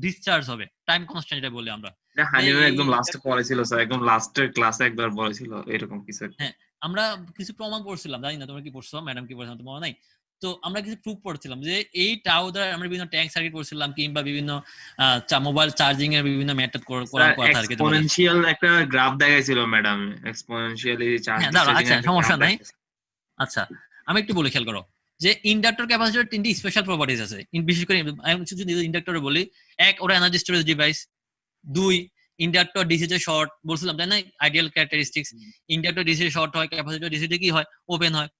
ডিসচার্জ হবে, টাইম কনস্ট্যান্ট এটা বলি আমরা। এটা যে হানিম্যান এই একদম লাস্টে পড়েছিল স্যার, একদম লাস্টের ক্লাসে একবার বলেছিল এরকম কিছু একটা। হ্যাঁ, আমরা কিছু প্রমাণ পড়ছিলাম, জানি না তোমরা কি পড়ছো, ম্যাডাম কি পড়ছো তোমার মনে নাই। তো আমরা কিছু প্রুফ পড়ছিলাম যে এই টাও দ্বারা আমরা বিভিন্ন ট্যাঙ্ক সার্কিট করছিলাম, কিংবা বিভিন্ন মোবাইল চার্জিং এর বিভিন্ন মেথড করার কথা আর কি তোমাদের। এক্সপোনেনশিয়াল একটা গ্রাফ দেখাইছিল ম্যাডাম, এক্সপোনেনশিয়ালি চার্জ হ্যাঁ দাঁড়াও, ডিসচার্জিং আচ্ছা এর একটা সমস্যা গ্রাফ নাই। দেখাইছিল। আচ্ছা আমি একটু বলে খেয়াল করো যে ইন্ডাক্টর ক্যাপাসিটর তিনটি স্পেশাল প্রপার্টিজ আছে। বিশেষ করে আমি যদি ইন্ডাক্টরে বলি, এক, ওরা এনার্জি স্টোরেজ ডিভাইস। দুই, ইন্ডাক্টর ডিসি তে শর্ট বলছিলাম তাই না, ideal characteristics. Inductor DC short হয়, ক্যাপাসিটর ডিসি তে কি হয়, ওপেন হয়।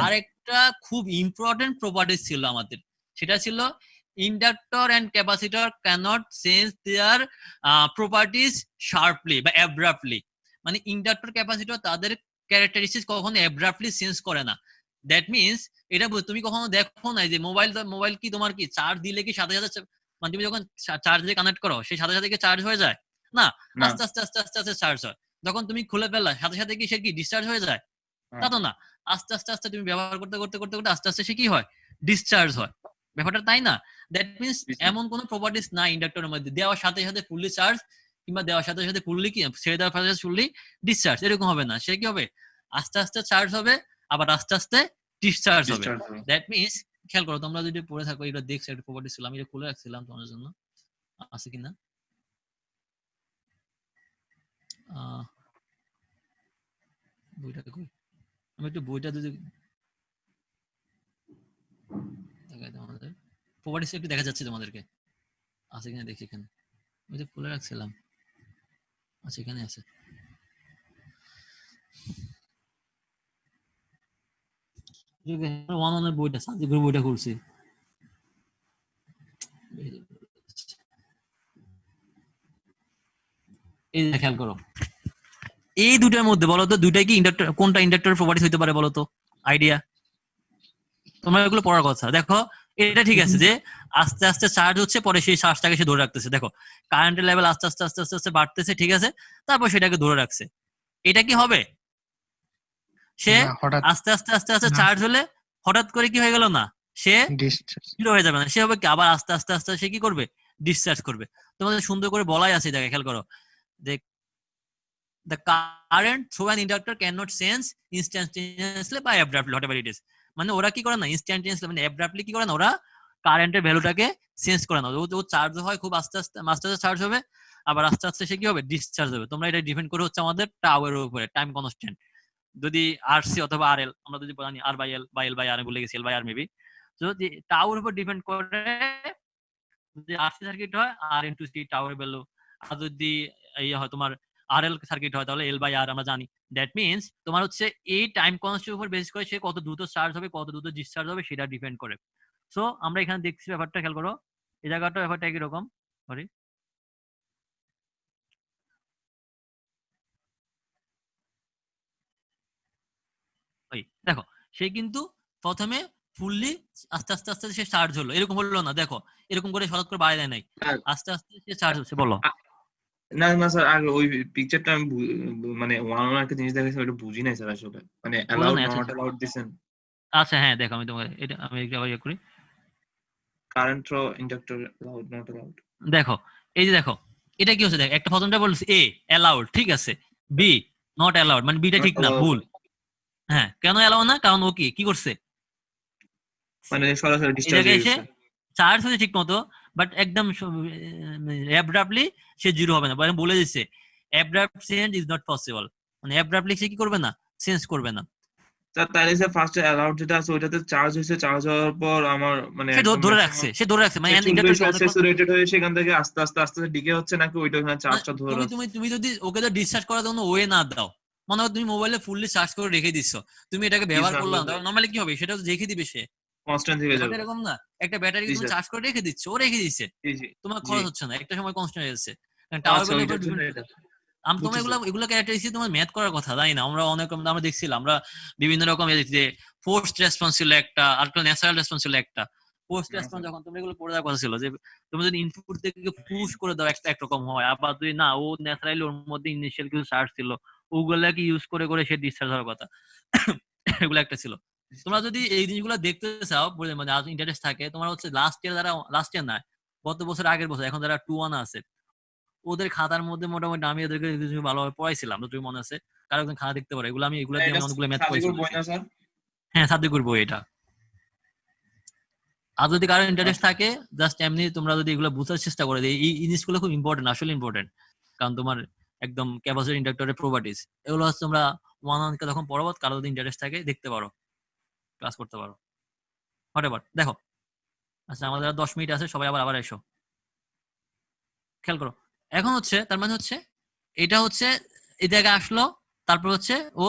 আর একটা খুব ইম্পর্টেন্ট প্রপার্টিজ ছিল আমাদের, সেটা ছিল inductor and capacitor cannot change their properties sharply বা অ্যাব্রাপ্টলি। মানে ইন্ডাক্টর ক্যাপাসিটর তাদের ক্যারেক্টারিস্টিক্স কখনো অ্যাব্রাপ্টলি চেঞ্জ করে না। দ্যাট মিনস এটা তুমি কখনো দেখো না যে মোবাইল কি তোমার কি চার্জ দিলে কি সাথে সাথে, মানে তুমি যখন চার্জে কানেক্ট করো সেই সাথে সাথে কি চার্জ হয়ে যায় না, আস্তে আস্তে আস্তে আস্তে আস্তে চার্জ হয়। যখন তুমি খুলে ফেললা সাথে সাথে কি সে কি ডিসচার্জ হয়ে যায়? তা তো না, আস্তে আস্তে আস্তে তুমি ব্যবহার করতে করতে করতে করতে আস্তে আস্তে সে কি হয়, ডিসচার্জ হয়। ব্যাপারটা তাই না? দ্যাট মিনস এমন কোনো প্রপার্টিস না ইন্ডাক্টরের মধ্যে দেওয়ার সাথে সাথে ফুললি চার্জ, কিংবা দেওয়ার সাথে সাথে ফুললি কি ছেড়ে দেওয়ার সাথে সাথে ফুললি ডিসচার্জ, এরকম হবে না। সে কি হবে, আস্তে আস্তে চার্জ হবে, আবার আস্তে আস্তে ডিসচার্জ হবে। দ্যাট মিনস খেয়াল করো, তোমরা যদি পড়ে থাকো, এটা দেখছো একটা প্রপার্টি ছিল, আমি এটা খুলে রাখছিলাম তোমাদের জন্য, আছে কিনা বইটা কই, আমি একটু বইটা যদি দেখাই তোমাদের, প্রপার্টিস একটু দেখা যাচ্ছে তোমাদেরকে, আছে কিনা দেখি এখানে, আমি তো খুলে রাখছিলাম, আচ্ছা এখানে আছে। ওয়ান ওয়ানের বইটা, সাবজেক্টের বইটা খুলছি, এই খেয়াল করো, এই দুটার মধ্যে বলো তো দুইটাই কি ইন্ডাক্টর, কোনটা ইন্ডাক্টরের প্রপার্টিস হইতে পারে বলো তো, আইডিয়া? তোমরা এগুলো পড়ার কথা। দেখো এটা ঠিক আছে যে আস্তে আস্তে চার্জ হচ্ছে, পরে সেই চার্জটাকে সে ধরে রাখতেছে। দেখো কারেন্টের লেভেল আস্তে আস্তে আস্তে আস্তে আস্তে বাড়তেছে, ঠিক আছে, তারপর সেটাকে ধরে রাখছে। এটা কি হবে, সে আস্তে আস্তে আস্তে আস্তে চার্জ হলে হঠাৎ করে কি হয়ে গেল না, সে জিরো হয়ে যাবে না, সে হবে কি আবার আস্তে আস্তে আস্তে সে কি করবে, ডিসচার্জ করবে। তোমাদের সুন্দর করে বলাই আছে, দেখে খেয়াল করো, যে the current through an inductor cannot change instantaneously by abruptly whatever it is। মানে ওরা কি করে না ইনস্ট্যান্টানিয়াসলি, মানে অ্যাব্রাপ্টলি কি করে না, ওরা কারেন্টের ভ্যালুটাকে চেঞ্জ করে না। ও চার্জ হয় খুব আস্তে আস্তে, আস্তে আস্তে চার্জ হবে, আবার আস্তে আস্তে সে কি হবে, ডিসচার্জ হবে। তোমরা এটা ডিপেন্ড করে হচ্ছে আমাদের টাওয়ার উপরে, টাইম কনস্ট্যান্ট। যদি আরসি অথবা আর এল, আমরা যদি জানি আর বাই এল বা এল বাই আর, ভুলে গেছি এল বাই আর মেবি, যদি টাওয়ার উপর ডিপেন্ড করে, যদি আরসি সার্কিট হয় আর ইনটু সি টাওয়ার ভ্যালু, আর যদি এই হয় তোমার আরএল সার্কিট হয় তাহলে এল বাই আর আমরা জানি। দ্যাট মিনস তোমার হচ্ছে এই টাইম কনস্ট্যান্টের উপর বেস করে সে কত দ্রুত চার্জ হবে, কত দ্রুত ডিসচার্জ হবে, সেটা ডিপেন্ড করে। সো আমরা এখানে দেখছি ব্যাপারটা, খেয়াল করো এই জায়গাটা, ব্যাপারটা একই রকম। সরি, ওই দেখো সে কিন্তু প্রথমে ফুললি আস্তে আস্তে আস্তে সে চার্জ হলো, এরকম হলো না, দেখো এরকম করে হঠাৎ করে বাড়ায় দেয় নাই, আস্তে আস্তে সে চার্জ হচ্ছে। বলো। না না স্যার, আর ওই পিকচারটা আমি মানে ওয়ান ওয়ান একটা জিনিস দেখাইছি, ওটা বুঝি নাই স্যার আসলে, মানে অ্যালাউড নট অ্যালাউড দিছেন। আচ্ছা হ্যাঁ দেখো, আমি তোমাকে এটা আমি একটা ইয়ে করি, current through inductor allowed not allowed. দেখো এই যে দেখো এটা কি হচ্ছে, দেখ একটা প্রথমটা বলছে এ অ্যালাউড, ঠিক আছে, বি নট অ্যালাউড, মানে বিটা ঠিক না, ভুল। হ্যাঁ কেন অ্যালাউ না, কারণ ও কি করছে, মানে সরাসরি ডিসচার্জ হয়ে গেছে, চার্জ হয়েছে ঠিক মতো, বাট একদম অ্যাব্রাপ্টলি সে জিরো হবে না, বলে দিচ্ছে abrupt change is not possible, মানে অ্যাব্রাপ্টলি সে কি করবে না, চেঞ্জ করবে না। স্যার তাহলে স্যার ফার্স্ট অ্যালাউড যেটা আছে ওইটাতে চার্জ হয়েছে, চার্জ হওয়ার পর আমার মানে সে ধরে রাখছে মানে স্যাচুরেটেড হয়ে সেখান থেকে আস্তে আস্তে আস্তে ডিকে হচ্ছে, নাকি ওইটা ওখানে চার্জটা ধরে রাখছে? তুমি যদি ওকে তো ডিসচার্জ করার জন্য ওয়ে না দাও, মনে হয় তুমি মোবাইলে ফুললি চার্জ করে রেখে দিচ্ছ, তুমি এটাকে ব্যবহার করলে না, নরমালি কি হবে সেটা রেখে দিবে, সে কনস্ট্যান্ট থেকে যাবে এরকম না, একটা ব্যাটারি তুমি চার্জ করে রেখে দিচ্ছ, ও রেখে দিচ্ছে, তোমার খরচ হচ্ছে না, একটা সময় কনস্ট্যান্ট হয়ে যাচ্ছে। তোমরা এগুলো ক্যারেক্টারিস্টিক তোমার ম্যাথ করার কথা, তাই না? আমরা অনেক আমরা দেখছিলাম, আমরা বিভিন্ন রকম যে ফোর্সড রেসপন্স ছিল একটা, আর ন্যাচারাল রেসপন্স ছিল একটা। ফোর্সড রেসপন্স যখন তোমরা এগুলো পড়ে দেওয়ার কথা ছিল, যে তুমি যদি ইনপুট থেকে পুশ করে দাও একটা একরকম হয়, আবার যদি না ও ন্যাচারালি ওর মধ্যে ইনিশিয়াল কিছু চার্জ ছিল, ওগুলাকে ইউজ করে করে সে ডিসচার্জ হওয়ার কথা, এগুলো একটা ছিল। তোমরা যদি এই জিনিসগুলো দেখতে চাও, মানে ইন্টারেস্ট থাকে, তোমার হচ্ছে লাস্ট ইয়ার না, গত বছর আগের বছর, এখন যারা 2-1 আছে ওদের খাতার মধ্যে মোটামুটি আমি ওদেরকে ভালোভাবে পড়াইছিলাম, তো তুমি মনে আছে কারো একজন খাতা দেখতে পারো, এগুলো আমি অনেকগুলো ম্যাথ করেছিলাম। হ্যাঁ সাদ্দিকুর বই এটা। আর যদি কারো ইন্টারেস্ট থাকে জাস্ট এমনি তোমরা যদি এগুলো বুঝার চেষ্টা করে, এই জিনিসগুলো খুব ইম্পর্টেন্ট, আসলে ইম্পর্টেন্ট, কারণ তোমার একদম ক্যাপাসিটর ইন্ডাক্টরের প্রপার্টিজ এগুলো হচ্ছে তোমরা ওয়ান কে তখন পরবর্তী কারো যদি ইন্টারেস্ট থাকে দেখতে পারো, ক্লাস করতে পারো, হোয়াটএভার। দেখো আচ্ছা আমাদের আর 10 মিনিট আছে, সবাই আবার আবার এসো, খেয়াল করো। এখন হচ্ছে তার মানে হচ্ছে এটা হচ্ছে এই জায়গায় আসলো, তারপর হচ্ছে ও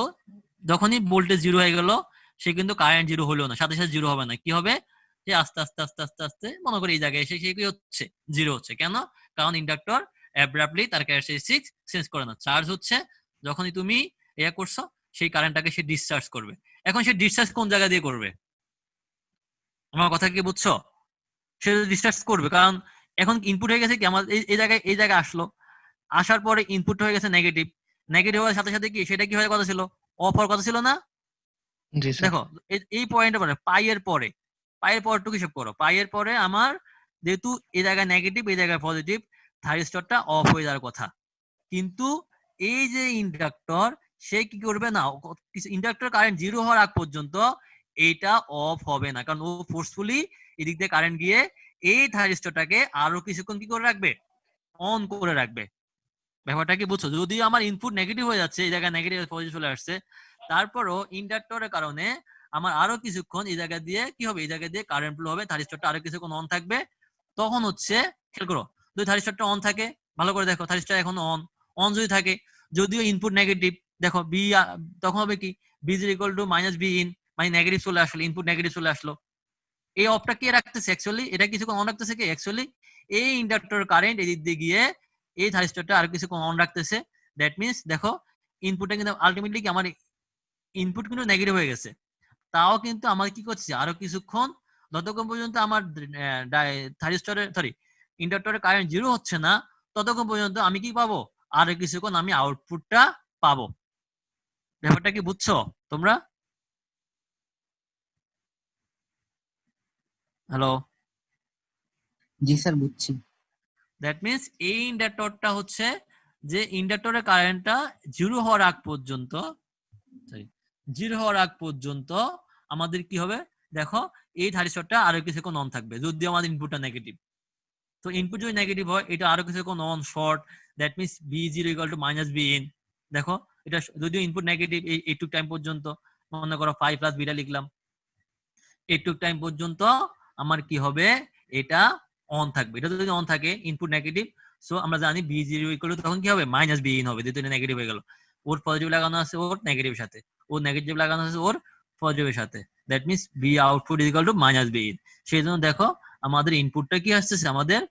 যখনই ভোল্টেজ জিরো হয়ে গেল, সে কিন্তু কারেন্ট জিরো হলো না, সাথে সাথে জিরো হবে না, কি হবে, যে আস্তে আস্তে আস্তে আস্তে আস্তে মনে করি এই জায়গায় এসে সে কি হচ্ছে, জিরো হচ্ছে। কেন? কারণ ইন্ডাক্টর অ্যাব্রাপ্টলি তার ক্যারেক্টারিস্টিক্স চেঞ্জ করে না। চার্জ হচ্ছে যখনই তুমি ইয়া করছো, সেই কারেন্টটাকে সে ডিসচার্জ করবে। এখন সে ডিসচার্জ কোন জায়গা দিয়ে করবে? আমার কথা কি বুঝছো? সে ডিসচার্জ করবে, কারণ এখন ইনপুট হয়ে গেছে কি আমার এই জায়গায় আসলো, আসার পরে ইনপুট হয়ে গেছে নেগেটিভ, নেগেটিভ হওয়ার সাথে সাথে কি সেটা কি হওয়ার কথা ছিল, অফ হওয়ার কথা ছিল না? জি স্যার। দেখো এই পয়েন্টের পরে পাইয়ের পরটুকু হিসাব করো, পাইয়ের পরে আমার যেহেতু এই জায়গায় নেগেটিভ এই জায়গায় পজিটিভ, থাইরিস্টরটা অফ হয়ে যাওয়ার কথা। কিন্তু এই যে ইন্ডাক্টর, সে কি করবে না, ইন্ডাক্টর কারেন্ট জিরো হওয়ার আগ পর্যন্ত এইটা অফ হবে না, কারণ ও ফোর্সফুলি এদিক দিয়ে কারেন্ট গিয়ে এই থাইরিস্টরটাকে আরো কিছুক্ষণ কি করে রাখবে, অন করে রাখবে। ব্যাপারটা কি বুঝছো? যদি আমার ইনপুট নেগেটিভ হয়ে যাচ্ছে, এই জায়গায় নেগেটিভ পজিটিভ চলে আসছে, তারপরও ইন্ডাক্টরের কারণে আমার আরো কিছুক্ষণ এই জায়গা দিয়ে কি হবে, এই জায়গা দিয়ে কারেন্ট ফ্লো হবে, থাইরিস্টরটা আরো কিছুক্ষণ অন থাকবে। তখন হচ্ছে খেয়াল করো, যদি থাইরিস্টরটা অন থাকে, ভালো করে দেখো, থাইরিস্টর এখন অন, অন যদি থাকে, যদিও ইনপুট নেগেটিভ, দেখো বি, তখন হবে কি, V is equal to minus V in, মানে নেগেটিভ চলে আসলো, ইনপুট নেগেটিভ চলে আসলো। এই অফটা কে রাখতেছে অ্যাকচুয়ালি, এটা কিছুক্ষণ অন রাখতেছে কি অ্যাকচুয়ালি, এই ইন্ডাক্টর কারেন্ট এদিক দিয়ে গিয়ে এই থাইরিস্টরটা আর কিছুক্ষণ অন রাখতেছে। দ্যাট মিনস দেখো ইনপুটটা কিন্তু আলটিমেটলি কি আমার ইনপুট কিন্তু নেগেটিভ হয়ে গেছে, তাও কিন্তু আমার কি করছে আরো কিছুক্ষণ, যতক্ষণ পর্যন্ত আমার থাইরিস্টরের সরি ইন্ডাক্টরের কারেন্ট জিরো হচ্ছে না, ততক্ষণ পর্যন্ত আমি কি পাবো, আরো কিছুক্ষণ আমি আউটপুটটা পাবো। ব্যাপারটা কি বুঝছো তোমরা? হ্যালো? জি স্যার বুঝছি। দ্যাট মিনস এই ইন্ডাক্টরটা হচ্ছে যে ইন্ডাক্টরের কারেন্টটা জিরো হওয়ার আগ পর্যন্ত, সরি জিরো হওয়ার আগ পর্যন্ত আমাদের কি হবে, দেখো এই থাইরিস্টরটা আরো কিছুক্ষণ অন থাকবে যদি আমাদের ইনপুটটা নেগেটিভ। তো ইনপুট যদি নেগেটিভ হয়, এটা আরো কিছুক্ষণ on short, that means V zero equal to minus V in. দেখো এটা যদিও ইনপুট নেগেটিভ, এইটুক টাইম পর্যন্ত মনে করো 5 প্লাস বিটা লিখলাম, এইটুক টাইম পর্যন্ত আমার কি হবে, এটা অন থাকবে। এটা যদি অন থাকে ইনপুট নেগেটিভ, সো আমরা জানি বি জিরো ইকুয়াল টু তখন কি হবে, মাইনাস বি ইন হবে, যেহেতু এটা নেগেটিভ হয়ে গেল। ওর পজিটিভ লাগানো আছে ওর নেগেটিভ সাথে, ওর নেগেটিভ লাগানো আছে ওর পজিটিভের সাথে, that means V output is equal to minus V in. সেই জন্য দেখো আমাদের ইনপুটটা কি আসতেছে, আমাদের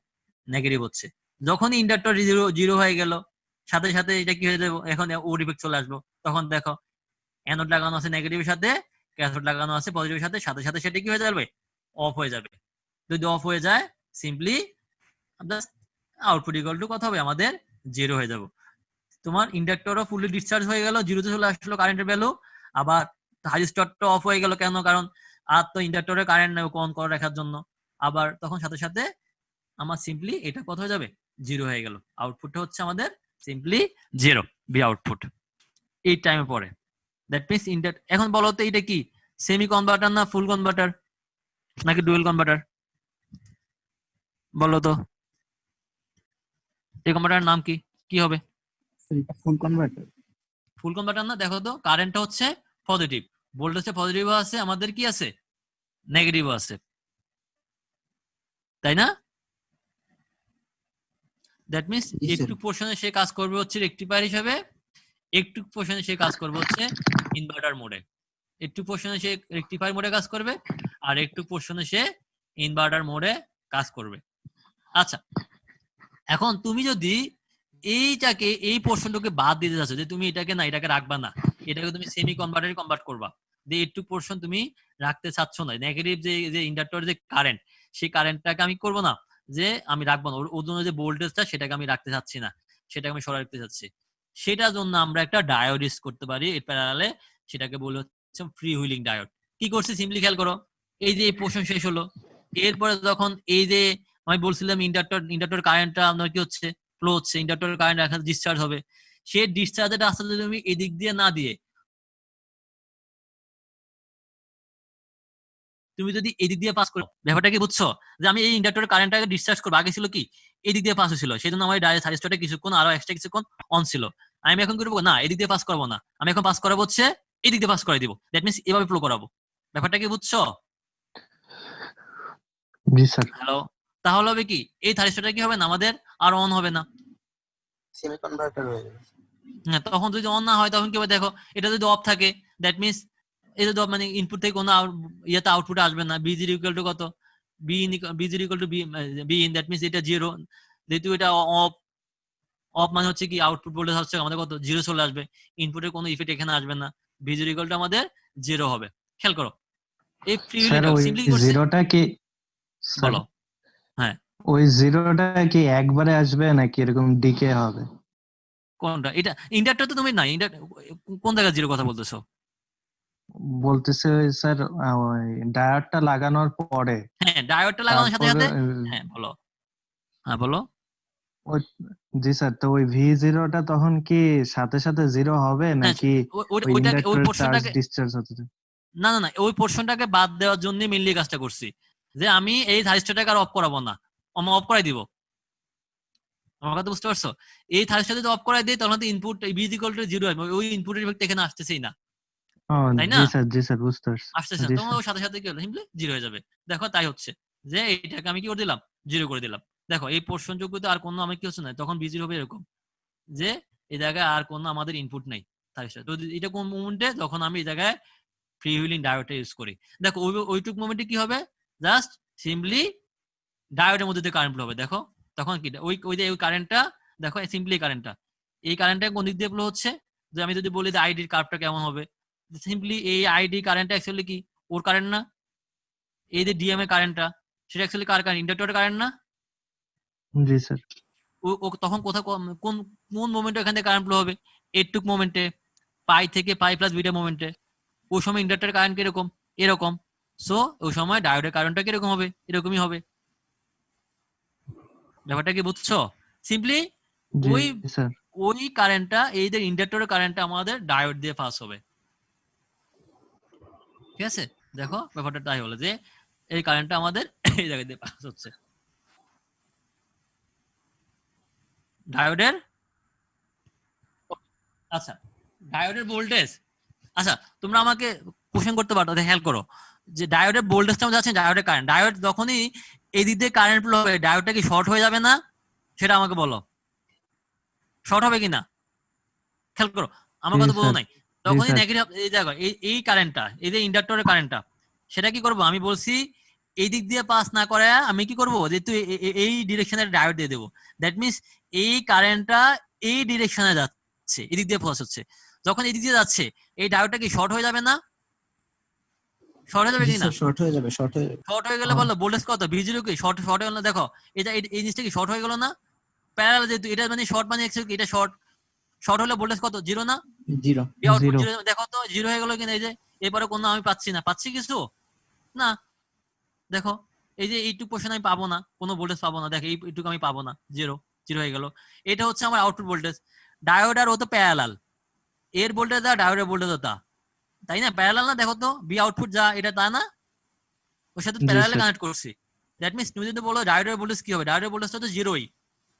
নেগেটিভ হচ্ছে। যখনই ইন্ডাক্টর জিরো জিরো হয়ে গেল, সাথে সাথে এটা কি হয়ে যাবে, এখন ওর ইফেক্ট চলে আসলো। তখন দেখো অ্যানোড লাগানো আছে নেগেটিভের সাথে, ক্যাথোড লাগানো আছে পজিটিভের সাথে, সাথে সাথে সেটা কি হয়ে যাবে, অফ হয়ে যাবে। যদি অফ হয়ে যায় সিম্পলি আউটপুট ইকুয়াল টু কত হবে, আমাদের জিরো হয়ে যাব। তোমার ইন্ডাক্টরও ফুললি ডিসচার্জ হয়ে গেল, জিরোতে চলে আসলো কারেন্টের ভ্যালু। আবার থাইরিস্টরটা অফ হয়ে গেল, কেন, কারণ আর তো ইন্ডাক্টরের কারেন্ট অন করে রাখার জন্য। আবার তখন সাথে সাথে আমার সিম্পলি এটা কত হয়ে যাবে, জিরো হয়ে গেল। আউটপুটটা হচ্ছে আমাদের সিম্পলি জিরো, বি আউটপুট এই টাইমে পরে। দ্যাট মিনস এখন বলো তো এটা কি, সেমি কনভার্টার না ফুল কনভার্টার নাকি ডুয়েল কনভার্টার? বলো তো এই কনভার্টারের নাম কি, কি হবে? ফুল কনভার্টার। ফুল কনভার্টার না? দেখো তো কারেন্টটা হচ্ছে পজিটিভ, ভোল্টেজে পজিটিভ আছে, আমাদের কি আছে, নেগেটিভ আছে, তাই না? That means G sir. একটু পোর্শনে সে কাজ করবে হচ্ছে রেকটিফায়ার হিসেবে, একটু পোর্শনে সে কাজ করবে হচ্ছে ইনভার্টার মোডে। একটু পোর্শনে সে রেকটিফায়ার মোডে কাজ করবে, আর একটু পোর্শনে সে ইনভার্টার মোডে কাজ করবে। আচ্ছা এখন তুমি যদি এইটাকে এই পোর্শনটাকে বাদ দিতে চাচ্ছ, যে তুমি এটাকে না, এটাকে রাখবা না, এটাকে তুমি সেমি কনভার্টারে কনভার্ট করবা, যে একটু পোর্শন তুমি রাখতে চাচ্ছ না, নেগেটিভ যে ইন্ডাক্টর যে কারেন্ট, সেই কারেন্টটাকে আমি করব না, যে আমি রাখবো না, ওর জন্য যে ভোল্টেজটা সেটাকে আমি রাখতে চাচ্ছি না, সেটাকে আমি সরাই রাখতে চাচ্ছি। সেটার জন্য আমরা একটা ডায়োড ইউজ করতে পারি এর প্যারালালে, সেটাকে বলে হচ্ছে ফ্রি হুইলিং ডায়োড। কি করছে সিম্পলি খেয়াল করো, এই যে এই পোর্শন শেষ হলো, এরপরে যখন এই যে আমি বলছিলাম ইন্ডাক্টর কারেন্টটা আপনার কি হচ্ছে, ফ্লো হচ্ছে, ইন্ডাক্টর কারেন্ট এখন ডিসচার্জ হবে, সেই ডিসচার্জের আসলে তুমি এদিক দিয়ে না দিয়ে তুমি যদি এই দিক দিয়ে পাস করো, ব্যাপারটা কি বুঝছো? যে আমি এই ইন্ডাক্টরের কারেন্টটাকে ডিসচার্জ করবো, আগে ছিল কি এই দিক দিয়ে পাস হয়েছিল, সেই জন্য আমার ডাইরেক্ট থাইরিস্টরটা কিছুক্ষণ আরো এক্সট্রা কিছুক্ষণ অন ছিল। আমি এখন করবো না, এই দিক দিয়ে পাস করবো না, আমি এখন পাস করাবো হচ্ছে এই দিক দিয়ে পাস করে দিব, দ্যাট মিনস এভাবে ফ্লো করাবো। ব্যাপারটা কি বুঝছো? জি স্যার। হ্যালো, তাহলে হবে কি এই থাইরিস্টরটা কি হবে না আমাদের আর অন হবে না। সেমি কনভার্টার হয়ে যাবে। হ্যাঁ, তখন যদি অন না হয় তখন কি হবে দেখো, এটা যদি অফ থাকে দ্যাট মিনস এটা যদি মানে ইনপুট থেকে কোনো ইয়েতে আউটপুট আসবে না। বি জিরো ইকুয়াল টু কত, V zero equal to V in, that means এটা জিরো, যেহেতু এটা অফ, অফ মানে হচ্ছে কি আউটপুট ভোল্টেজ হচ্ছে আমাদের কত, জিরো চলে আসবে, ইনপুটের কোনো ইফেক্ট এখানে আসবে না, বি জিরো ইকুয়াল টু আমাদের জিরো হবে। খেয়াল করো এই স্যার ওই সিম্পলি করছে। জিরোটা কি স্যার, বলো। হ্যাঁ, ওই জিরোটা কি একবারে আসবে নাকি এরকম ডিকে হবে? কোনটা এটা? ইন্ডাক্টর তো তুমি না, কোন জায়গায় জিরো কথা বলতেছো? বলতেছে ওই স্যার ওই ডায়োডটা লাগানোর পরে, হ্যাঁ, ডায়োডটা লাগানোর সাথে তারপরে সাথে, হ্যাঁ বলো, হ্যাঁ বলো। ওই জি স্যার, তো ওই ভি জিরোটা তখন কি সাথে সাথে জিরো হবে হ্যাঁ, নাকি ওই ওই ইন্ডাক্টরের চার্জ পোর্শনটাকে, ডিসচার্জ হতে? না না না, ওই পোর্শনটাকে বাদ দেওয়ার জন্য মেনলি কাজটা করছি, যে আমি এই থাইরিস্টরটাকে আর অফ করাবো না, আমি অফ করাই দিব। আমার কথা বুঝতে পারছো? এই থাইরিস্টর যদি অফ করাই দিই তখন তো input V equal to zero হবে, ওই ইনপুটের ইফেক্ট এখানে আসতেছেই না, ও তাই না? জি স্যার বুঝতে পারছি। আসতেছে না, জি তোমার স্যার। ওর সাথে সাথে কি হলো, সিম্পলি জিরো হয়ে যাবে। দেখো তাই হচ্ছে, যে এটাকে আমি কি করে দিলাম, জিরো করে দিলাম। দেখো এই পোর্শন যোগ্যতা আর কোনো আমি কি হচ্ছে না, তখন বি জিরো হবে এরকম, যে এই জায়গায় আর কোনো আমাদের ইনপুট নেই থাইরিস্টর। তো এটা কোন মোমেন্টে, যখন আমি এই জায়গায় ফ্রি হুইলিং ডায়োডটা ইউজ করি। দেখো ওইটুক মোমেন্টে কি হবে, জাস্ট সিম্পলি ডায়োডের মধ্যে দিয়ে কারেন্ট ফ্লো হবে। দেখো তখন কি ওই যে ওই কারেন্টটা, দেখো সিম্পলি কারেন্টটা, এই কারেন্টটা কোন দিক দিয়ে ফ্লো হচ্ছে, যে আমি যদি বলি যে আইডির কার্ভটা কেমন হবে, সিম্পলি এই আইডি কারেন্টটা অ্যাকচুয়ালি কি ওর কারেন্ট না, এই যে ডিএম এর কারেন্টটা সেটা অ্যাকচুয়ালি কার কারেন্ট, ইন্ডাক্টরের কারেন্ট না। জি স্যার। ও তখন কোথাও কোন কোন মোমেন্টে এখান থেকে কারেন্ট ফ্লো হবে, এইটুক মোমেন্টে, পাই থেকে পাই প্লাস বিটা মোমেন্টে। ওই সময় ইন্ডাক্টরের কারেন্ট কিরকম, এরকম। সো ওই সময় ডায়োডের কারেন্টটা কিরকম হবে, এরকমই হবে। ব্যাপারটা কি বুঝছো? সিম্পলি জি ওই স্যার। ওই কারেন্টটা, এই যে ইন্ডাক্টরের কারেন্টটা আমাদের ডায়োড দিয়ে পাস হবে। ঠিক আছে, দেখো ব্যাপারটা তাই হলো, যে এই কারেন্টটা আমাদের এই জায়গা দিয়ে পাস হচ্ছে ডায়োডের। আচ্ছা, ডায়োডের ভোল্টেজ, আচ্ছা তোমরা আমাকে কোশ্চেন করতে পারো, হেল্প করো, যে ডায়োডের ভোল্টেজটা আমাদের আছে, ডায়োডের কারেন্ট, ডায়োড যখনই এই দিক দিয়ে কারেন্ট ফ্লো হবে ডায়োডটা কি শর্ট হয়ে যাবে না, সেটা আমাকে বলো, শর্ট হবে কিনা? খেয়াল করো, আমার জি কথা বলো স্যার। নাই, জি তখনই স্যার। নেগেটিভ এই জায়গা, এই কারেন্টটা, এই যে ইন্ডাক্টরের কারেন্টটা, সেটা কি করব, আমি বলছি এই দিক দিয়ে পাস না করে আমি কি করব, যেহেতু এই ডিরেকশনের ডায়োড দিয়ে দেবো, দ্যাট মিনস এই কারেন্টটা এই ডিরেকশনে যাচ্ছে, এদিক দিয়ে পাস হচ্ছে, যখন এদিক দিয়ে যাচ্ছে এই ডায়োডটা কি শর্ট হয়ে যাবে না, শর্ট হয়ে যাবে জি কি না? স্যার, শর্ট হয়ে যাবে, শর্ট হয়ে যাবে। শর্ট হয়ে গেলে বললো ভোল্টেজ কত, ভি0 কি শর্ট শর্ট হয়ে গেল না, দেখো এটা এই জিনিসটা কি শর্ট হয়ে গেল না, প্যারালাল, যেহেতু এটা মানে শর্ট মানে এটা শর্ট, শর্ট হলে ভোল্টেজ কত, জিরো না? জিরো। এই আউটপুট জিরো। জিরো, দেখো তো জিরো হয়ে গেল কিনা, এই যে এরপরে কোনো আমি পাচ্ছি না, পাচ্ছি কিছু না। দেখো এই যে এইটুকু পোর্শন আমি পাবো না, কোনো ভোল্টেজ পাবো না, দেখো এইটুকু আমি পাবো না, জিরো, জিরো হয়ে গেল। এটা হচ্ছে আমার আউটপুট ভোল্টেজ। ডায়োড আর ও তো প্যারালাল, এর ভোল্টেজ আর ডায়োডের ভোল্টেজ তা, তাই না? প্যারালাল না? দেখো তো বি আউটপুট যা এটা তা না, ওর সাথে জি প্যারালালে স্যার। কানেক্ট করছি। দ্যাট মিনস তুমি যদি বলো ডায়োডের ভোল্টেজ কি হবে, ডায়োডের ভোল্টেজটা তো জিরোই,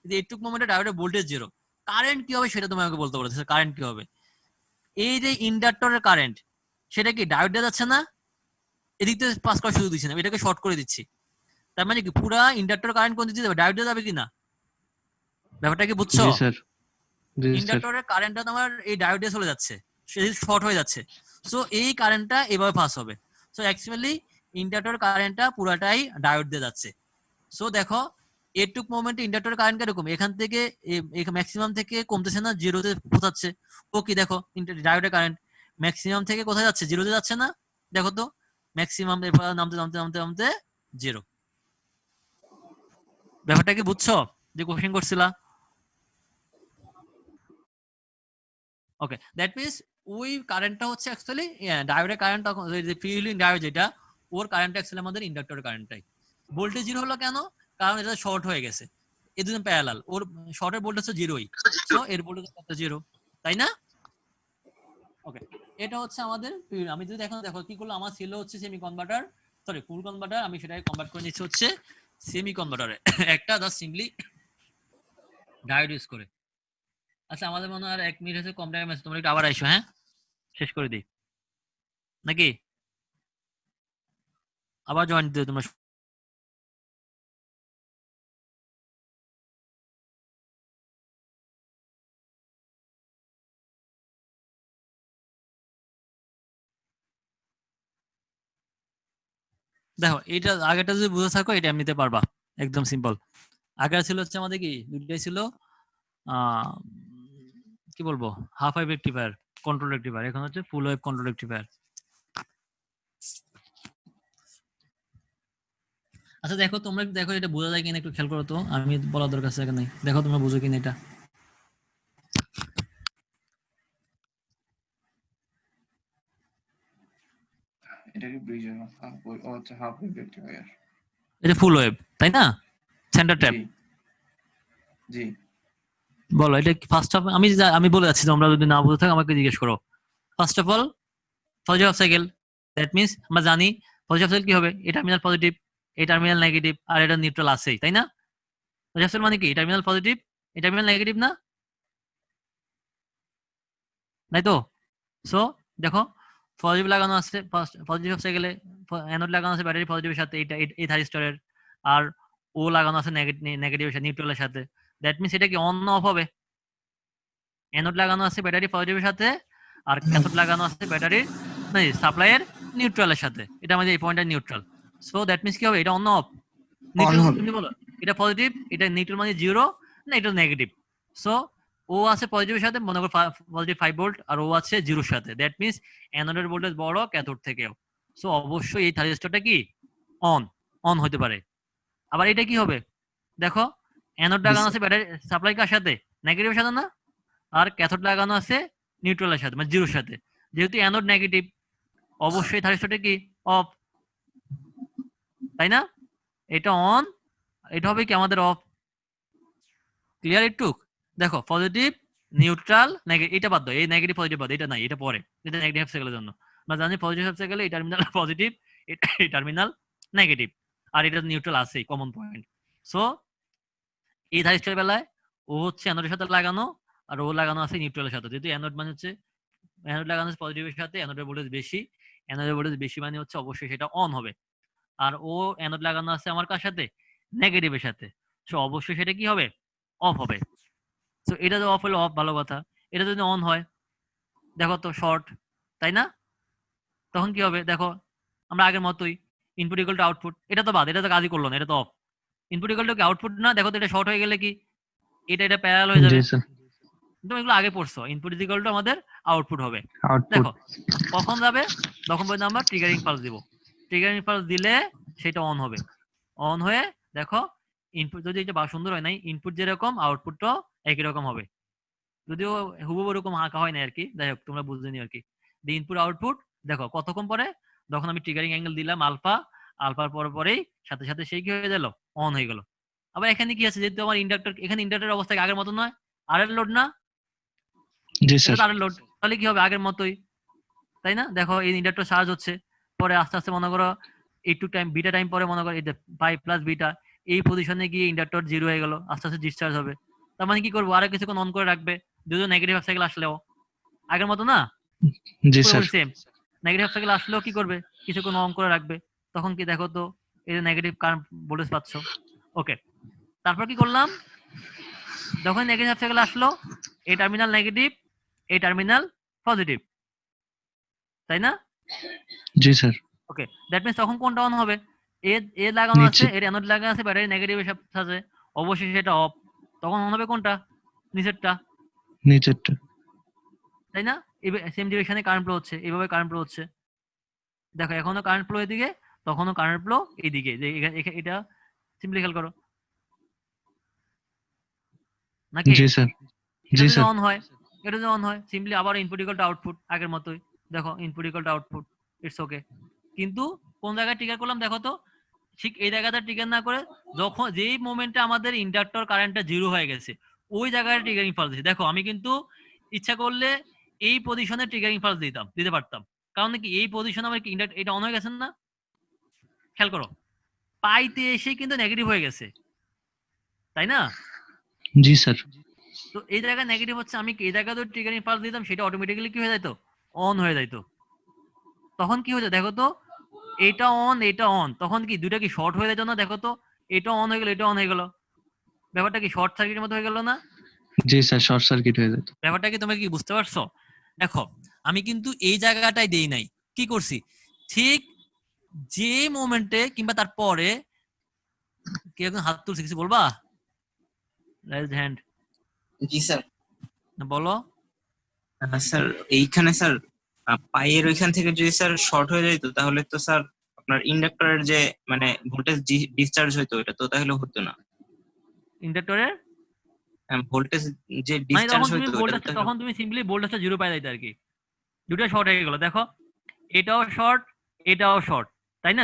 কিন্তু এইটুক মোমেন্টে ডায়োডের ভোল্টেজ জিরো। কারেন্ট কি হবে সেটা তুমি আমাকে বলতে পারো, কারেন্ট কি হবে? এই যে ইন্ডাক্টরের কারেন্ট, সেটা কি ডায়োড দিয়ে যাচ্ছে না, এদিক থেকে পাস করার সুযোগ দিচ্ছি না, এটাকে শর্ট করে দিচ্ছি। তার মানে কি পুরা ইন্ডাক্টর কারেন্ট কোন দিক দিয়ে যাবে, ডায়োড দিয়ে যাবে কিনা? ব্যাপারটা কি বুঝছো? জি স্যার। জি স্যার। ইন্ডাক্টরের কারেন্টটা তোমার এই ডায়োড দিয়ে চলে যাচ্ছে, সে শর্ট হয়ে যাচ্ছে, সো এই কারেন্টটা এভাবে পাস হবে। সো অ্যাকচুয়ালি ইন্ডাক্টর কারেন্টটা পুরাটাই ডায়োড দিয়ে যাচ্ছে। সো দেখো এটুক মোমেন্টে ইন্ডাক্টর কারেন্ট কিরকম, এখান থেকে ম্যাক্সিমাম থেকে কমতেছে না, জিরোতে পৌঁছাচ্ছে। ও কি দেখো ডায়োডের কারেন্ট ম্যাক্সিমাম থেকে কোথায় যাচ্ছে, জিরোতে যাচ্ছে না? দেখো তো ম্যাক্সিমাম এরপর নামতে নামতে নামতে নামতে জিরো। ব্যাপারটা কি বুঝছো যে কোশ্চেন করছিলা? ওকে, দ্যাট মিনস ওই কারেন্টটা হচ্ছে অ্যাকচুয়ালি ডায়োডের কারেন্ট, তখন যে ফ্রি হুইলিং ডায়োড যেটা, ওর কারেন্ট অ্যাকচুয়ালি আমাদের ইন্ডাক্টরের কারেন্টটাই। ভোল্টেজ জিরো হলো কেন? কারণ এটা শর্ট হয়ে গেছে, এই দুজন প্যারালাল, ওর শর্টের ভোল্টেজ তো জিরোই, সো এর ভোল্টেজ কত, জিরো, তাই না? ওকে, এটা হচ্ছে আমাদের আমি যদি এখন দেখো কি করলো, আমার ছিল হচ্ছে সেমি কনভার্টার, সরি ফুল কনভার্টার, আমি সেটাকে কনভার্ট করে নিচ্ছি হচ্ছে সেমি কনভার্টারে একটা জাস্ট সিম্পলি ডায়োড ইউজ করে। আচ্ছা আমাদের মনে হয় আর 1 মিনিট হচ্ছে, কম টাইম আছে, তোমরা একটু আবার আইসো, হ্যাঁ শেষ করে দিই নাকি আবার জয়েন দিতে তোমরা। দেখো এটা আগেটা যদি বুঝে থাকো এটা এমনিতে পারবা, একদম সিম্পল। আগে ছিল হচ্ছে আমাদের কি দুইটাই ছিল কি বলবো half wave rectifier, control rectifier, এখন হচ্ছে ফুল ওয়েভ কন্ট্রোল রেকটিফায়ার। আচ্ছা দেখো তোমরা একটু দেখো এটা বোঝা যায় কিনা একটু খেয়াল করো তো, আমি বলার দরকার আছে এখানে, দেখো তোমরা বুঝো কিনা এটা। এটা কি ব্রিজ হচ্ছে হাফ ওয়েভ রেকটিফায়ার? এটা ফুল ওয়েভ তাই না, সেন্টার ট্যাপ। জি বলো এটা ফার্স্ট অফ আমি বলে যাচ্ছি, তোমরা যদি না বুঝে থাকো আমাকে জিজ্ঞেস করো। First of all positive of cycle, that means আমরা জানি পজিটিভ সাইকেল কি হবে, এই টার্মিনাল পজিটিভ, এই টার্মিনাল নেগেটিভ, আর এটা নিউট্রাল আছেই তাই না। পজিটিভ সাইকেল মানে কি টার্মিনাল পজিটিভ, এই টার্মিনাল নেগেটিভ না, তাই তো। সো দেখো পজিটিভ লাগানো আছে পজিটিভ অফ সাইকেলে, অ্যানোড লাগানো আছে ব্যাটারি পজিটিভের সাথে, এই থাইরিস্টরের, আর ও লাগানো আছে নেগেটিভের সাথে, নিউট্রালের সাথে। দ্যাট মিন্স এটা কি অন না অফ হবে? অ্যানোড লাগানো আছে ব্যাটারি পজিটিভের সাথে, আর ক্যাথোড লাগানো আছে ব্যাটারির সাপ্লাইয়ের নিউট্রালের সাথে, এটা আমাদের এই পয়েন্টটা নিউট্রাল। সো দ্যাট মিন্স কি হবে, এটা অন অফ? নিউট্রাল তুমি বলো এটা পজিটিভ, এটা নিউট্রাল মানে জিরো না এটা নেগেটিভ। সো ও আছে পজিটিভের সাথে, মনে করো পজিটিভ 5 ভোল্ট, আর ও আছে জিরোর সাথে, দ্যাট মিন্স অ্যানোডের ভোল্টেজ বড় ক্যাথোড থেকেও। সো অবশ্যই এই থাইরিস্টরটা কি অন অন হতে পারে। আবার এটা কি হবে দেখো, অ্যানোড লাগানো আছে ব্যাটারি সাপ্লাই কার সাথে, নেগেটিভের সাথে না, আর ক্যাথোড লাগানো আছে নিউট্রালের সাথে মানে জিরোর সাথে। যেহেতু অ্যানোড নেগেটিভ অবশ্যই থাইরিস্টরটা কি অফ, তাই না। এটা অন, এটা হবে কি আমাদের অফ। ক্লিয়ার একটু দেখো পজিটিভ নিউট্রাল নেগেটিভ, এটা বাদ দাও, এই নেগেটিভ পজিটিভ বাদ, এটা নাই, এটা পরে, এটা নেগেটিভ হাফ সাইকেলের জন্য। আমরা জানি পজিটিভ হাফ সাইকেলে এই টার্মিনাল পজিটিভ, এই টার্মিনাল নেগেটিভ, আর এটা নিউট্রাল আছেই কমন পয়েন্ট। সো এই থাইরিস্টরের বেলায় ও হচ্ছে অ্যানোডের সাথে লাগানো, আর ও লাগানো আছে নিউট্রালের সাথে। যেহেতু অ্যানোড মানে হচ্ছে অ্যানোড লাগানো আছে পজিটিভের সাথে, অ্যানোডের ভোল্টেজ বেশি, অ্যানোডের ভোল্টেজ বেশি মানে হচ্ছে অবশ্যই সেটা অন হবে। আর ও অ্যানোড লাগানো আছে আমার কার সাথে, নেগেটিভের সাথে, সো অবশ্যই সেটা কি হবে অফ হবে। সো এটা তো অফ হলো অফ, ভালো কথা। এটা যদি অন হয় দেখো তো শর্ট, তাই না। তখন কি হবে দেখো, আমরা আগের মতোই ইনপুট ইকুয়াল টু আউটপুট, এটা তো বাদ, এটা তো কাজই করলো না, এটা তো অফ। ইনপুট ইকুয়াল টু কি আউটপুট না, দেখো তো এটা শর্ট হয়ে গেলে কি এটা প্যারালাল হয়ে যাবে। তুমি এগুলো আগে পড়ছো, ইনপুট ইকুয়াল টু আমাদের আউটপুট হবে। দেখো কখন যাবে, তখন পর্যন্ত আমরা ট্রিগারিং পালস দিব, ট্রিগারিং পালস দিলে সেটা অন হবে। অন হয়ে দেখো ইনপুট যদি এটা সুন্দর হয় নাই, ইনপুট যেরকম আউটপুটটাও একই রকম হবে, যদিও হুবহু ওরকম আঁকা হয় না আর কি, যাই হোক তোমরা বুঝতে নি আর কি। ইনপুট আউটপুট দেখো কতক্ষণ পরে, যখন আমি ট্রিগারিং অ্যাঙ্গেল দিলাম আলফা, আলফার পরেই সাথে সাথে সেই কি হয়ে গেল অন হয়ে গেল। আবার এখানে কি আছে, যেহেতু আমার ইন্ডাক্টর, এখানে ইন্ডাক্টরের অবস্থা আগের মতো নয়, আর এর লোড না, আর এর লোড, তাহলে কি হবে আগের মতোই, তাই না। দেখো এই ইন্ডাক্টর চার্জ হচ্ছে, পরে আস্তে আস্তে মনে করো একটু টাইম বিটা টাইম পরে মনে করো এটা 5 প্লাস বিটা, এই পজিশনে গিয়ে ইন্ডাক্টর জিরো হয়ে গেল, আস্তে আস্তে ডিসচার্জ হবে। তার মানে কি করবো, আরো কিছুক্ষণ অন করে রাখবে, যদিও নেগেটিভ হাফ সাইকেল আসলেও আগের মতো না, সেম নেগেটিভ হাফ সাইকেল আসলেও কি করবে, কিছুক্ষণ অন করে রাখবে। তখন কি দেখো তো এই নেগেটিভ কারেন্ট ভোল্টেজ পাচ্ছ। ওকে, তারপর কি করলাম, যখন নেগেটিভ হাফ সাইকেল আসলো, এই টার্মিনাল নেগেটিভ, এই টার্মিনাল পজিটিভ, তাই না। জি স্যার। ওকে, দ্যাট মিন্স তখন কোনটা অন হবে, এ লাগানো আছে, এর অ্যানোড লাগানো আছে ব্যাটারি নেগেটিভের সাথে, অবশ্যই সেটা অফ। তখন অন হবে কোনটা, নিচেরটা, তাই না। সেম ডিরেকশনে কারেন্ট ফ্লো হচ্ছে, এইভাবে কারেন্ট ফ্লো হচ্ছে। দেখো এখনো কারেন্ট ফ্লো এদিকে, তখনও কারেন্ট ফ্লো এইদিকে, যে এটা সিম্পলি খেয়াল করো নাকি। জি স্যার। এটা যদি অন হয়, এটা যদি অন হয় সিম্পলি আবার ইনপুট ইকুয়াল টু আউটপুট আগের মতোই, দেখো input equal to output, it's okay. কিন্তু কোন জায়গায় ট্রিগার করলাম দেখো তো, ঠিক এই জায়গাটা ট্রিগার না করে যখন যেই মোমেন্টে আমাদের ইন্ডাক্টর কারেন্টটা জিরো হয়ে গেছে ওই জায়গায় ট্রিগারিং পালস দিই। দেখো আমি কিন্তু ইচ্ছা করলে এই পজিশনে ট্রিগারিং পালস দিতে পারতাম, কারণ কি এই পজিশনে আমার কি ইন্ডাক্টর এটা অন হয়ে গেছে না, খেয়াল করো, পাইতে এসে কিন্তু নেগেটিভ হয়ে গেছে, তাই না? জি স্যার। তো এই জায়গায় নেগেটিভ হচ্ছে, আমি এই জায়গায় তো ট্রিগারিং পালস দিতাম, সেটা অটোমেটিক্যালি কি হয়ে যাইতো, অন হয়ে যাইতো। তখন কি হতো দেখো তো, এটা অন এটা অন, তখন কি দুইটা কি শর্ট হয়ে যেত না? দেখো তো, এটা অন হয়ে গেল এটা অন হয়ে গেল, ব্যাপারটা কি শর্ট সার্কিটের মতো হয়ে গেল না? জি স্যার, শর্ট সার্কিট হয়ে যেত। ব্যাপারটা কি তোমরা কি বুঝতে পারছো? দেখো আমি কিন্তু এই জায়গাটাই দেই নাই, কি করছি, ঠিক যে মোমেন্টে কিংবা তারপরে, কে এখন হাত তুলছে কিছু বলবা? রাইজ হ্যান্ড জি স্যার। বলো। স্যার এইখানে স্যার পায়ের ওইখান থেকে যদি স্যার শর্ট হয়ে যেত তাহলে তো স্যার আপনার ইন্ডাক্টরের যে মানে ভোল্টেজ ডিসচার্জ হইতো, এটা তো তাহলে হতো না। ইন্ডাক্টরের ভোল্টেজ যে মানে ডিসচার্জ হইতো এটা তো তখন তুমি সিম্পলি ভোল্টেজটা জিরো পাই যাইতে আর কি, দুটো শর্ট হয়ে গেল। দেখো এটাও শর্ট এটাও শর্ট, তাই না?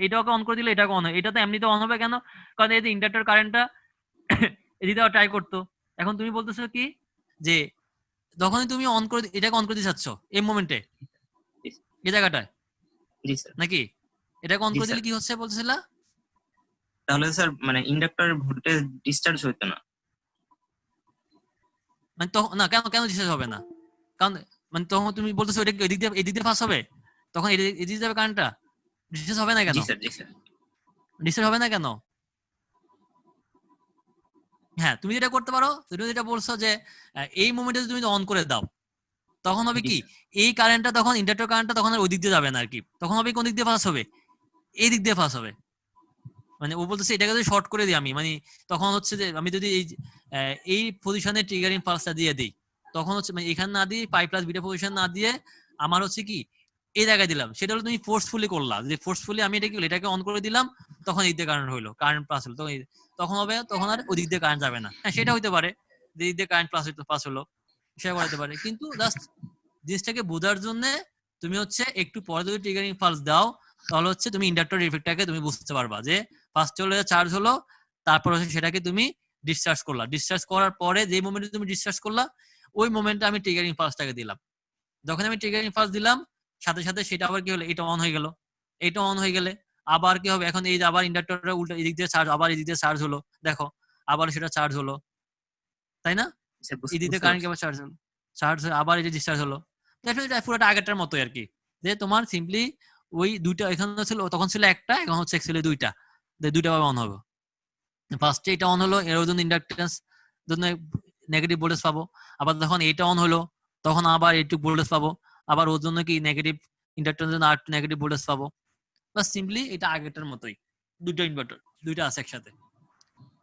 এটাকে অন করে দিলে এটাকে অন হয়, এটা তো এমনিতে অন হবে কেন, কারণ এই যে ইন্ডাক্টর কারেন্টটা এদিকে ট্রাই করতো। এখন তুমি বলতেছো কি যে যখনই তুমি অন করে এটাকে অন করে দিতে চাচ্ছ এই মোমেন্টে, এই জায়গাটায়, জি স্যার। নাকি এটাকে অন জি করে স্যার। দিলে কি হচ্ছে বলতেছিলা? তাহলে স্যার মানে ইন্ডাক্টরের ভোল্টেজ ডিসচার্জ হইতো না। মানে তখন না, কেন কেন ডিসচার্জ হবে না? কারণ মানে তখন তুমি বলতেছো এটা এদিক দিয়ে পাস হবে, তখন এদিকে যাবে কারেন্টটা, ডিসচার্জ হবে না কেন? জি স্যার। জি স্যার। ডিসচার্জ হবে না কেন? হ্যাঁ, তুমি যেটা করতে পারো, তুমি যেটা বলছো যে এই মোমেন্টে তুমি অন করে দাও, তখন হবে জি কি, স্যার। এই কারেন্টটা তখন ইন্ডাক্টর কারেন্টটা তখন আর ওই দিক দিয়ে যাবে না আর কি, তখন হবে কোন দিক দিয়ে পাস হবে, এই দিক দিয়ে পাস হবে। মানে ও বলতেছে এটাকে যদি শর্ট করে দিই আমি, মানে তখন হচ্ছে যে আমি যদি এই পজিশনে ট্রিগারিং পালসটা দিয়ে দিই, তখন হচ্ছে মানে এখানে না দিয়ে পাই প্লাস বিটা পজিশন না দিয়ে আমার হচ্ছে কি এই জায়গায় দিলাম, সেটা হলো তুমি ফোর্সফুলি করলা, যে ফোর্সফুলি আমি এটাকে অন করে দিলাম, তখন এই দিকে কারেন্ট হইলো, কারেন্ট প্লাস হলো, তখন হবে, তখন আর ওই দিক দিয়ে কারেন্ট যাবে না। হ্যাঁ, সেটা হইতে পারে, যে দিক দিয়ে কারেন্ট পাস হলো, সেটা করাতে পারে, কিন্তু জাস্ট জিনিসটাকে বোঝার জন্য তুমি হচ্ছে একটু পরে যদি ট্রিগারিং পালস দাও, তাহলে হচ্ছে তুমি ইন্ডাক্টর ইফেক্টটাকে তুমি বুঝতে পারবা, যে ফার্স্ট হলো চার্জ হলো, তারপর হচ্ছে সেটাকে তুমি ডিসচার্জ করলা, ডিসচার্জ করার পরে যে মোমেন্টে তুমি ডিসচার্জ করলা, ওই মোমেন্টে আমি ট্রিগারিং পালসটাকে দিলাম। যখন আমি ট্রিগারিং পালস দিলাম, সাথে সাথে সেটা আবার কি হলো, এটা অন হয়ে গেল, এটা অন হয়ে গেলে আবার কি হবে, এখন এই যে আবার ইন্ডাক্টরটা উল্টো এদিক দিয়ে চার্জ, আবার এদিক দিয়ে চার্জ হলো, দেখো আবার সেটা চার্জ হলো, তাই না? স্যার এদিক দিয়ে বুঝতে কারেন্ট পারছি। আবার চার্জ হয়ে আবার এই যে ডিসচার্জ হলো, পুরোটা আগেরটার মতোই আর কি, যে তোমার সিম্পলি ওই দুইটা এখানে ছিল, তখন ছিল একটা, এখন হচ্ছে অ্যাকচুয়ালি দুইটা, দুইটা ভাবে অন হবে। ফার্স্টে এটা অন হলো, এর জন্য ইন্ডাক্টেন্স জন্য নেগেটিভ ভোল্টেজ পাবো, আবার যখন এটা অন হলো তখন আবার এইটুক ভোল্টেজ পাবো, আবার ওর জন্য কি নেগেটিভ ইন্ডাক্টেন্স জন্য আর নেগেটিভ ভোল্টেজ পাবো। বাস সিম্পলি এটা আগেরটার মতোই, দুটো ইনভার্টার দুইটা আছে একসাথে।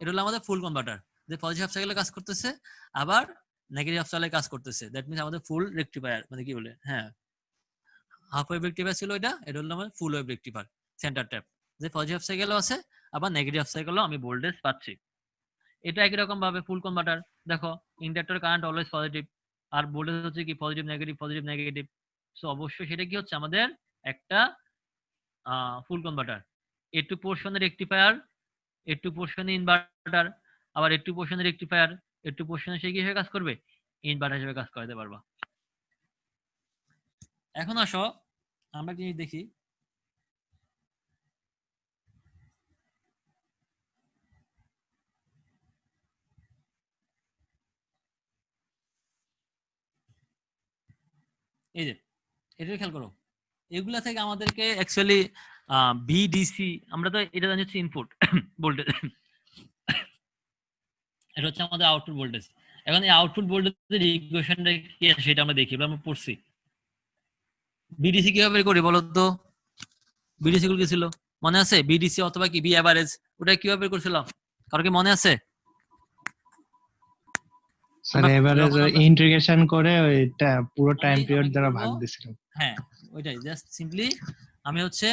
এটা হলো আমাদের ফুল কনভার্টার, যে পজিটিভ হাফ সাইকেলে কাজ করতেছে, আবার নেগেটিভ হাফ সাইকেলে কাজ করতেছে, দ্যাট মিন্স আমাদের ফুল রেকটিফায়ার, মানে কি বলে, হ্যাঁ হাফ ওয়েভ রেকটিফায়ার ছিল এটা হলো আমাদের ফুল ওয়েভ রেকটিফায়ার, সেন্টার ট্যাপ, যে পজিটিভ হাফ সাইকেলও আছে, আবার নেগেটিভ হাফ সাইকেলও আমি ভোল্টেজ পাচ্ছি। এটা একই রকম ভাবে ফুল কনভার্টার, দেখো ইন্ডাক্টর কারেন্ট অলওয়েজ পজিটিভ, আর ভোল্টেজ হচ্ছে কি পজিটিভ নেগেটিভ, সো অবশ্যই সেটা কি হচ্ছে আমাদের একটা ফুল কনভার্টার। একটু পোর্শনের রেকটিফায়ার, একটু পোর্শনে ইনভার্টার, আবার একটু পোর্শনের রেকটিফায়ার, একটু পোর্শনে সে কি হিসেবে কাজ করবে, ইনভার্টার হিসেবে কাজ করাতে পারবা। এখন আসো আমরা কি দেখি, এই যে এটা খেয়াল করো, এগুলা থেকে আমাদেরকে অ্যাকচুয়ালি ভিডিসি, আমরা তো এটা জানি হচ্ছে ইনপুট ভোল্টেজ, এটা হচ্ছে আমাদের আউটপুট ভোল্টেজ। এখন এই আউটপুট ভোল্টেজের ইকুয়েশনটা কি আছে সেটা আমরা দেখি, আমরা পড়ছি। বিডিসি কিভাবে করি বলো তো, বিডিসি গুলো কি ছিল মনে আছে? বিডিসি অথবা কি বি এভারেজ, ওটা কিভাবে করছিলাম, কারো কি মনে আছে? স্যার এভারেজ ইন্টিগ্রেশন করে ওইটা পুরো টাইম পিরিয়ড দ্বারা করবো, ভাগ দিছিলাম। হ্যাঁ ওইটাই, জাস্ট সিম্পলি আমি হচ্ছে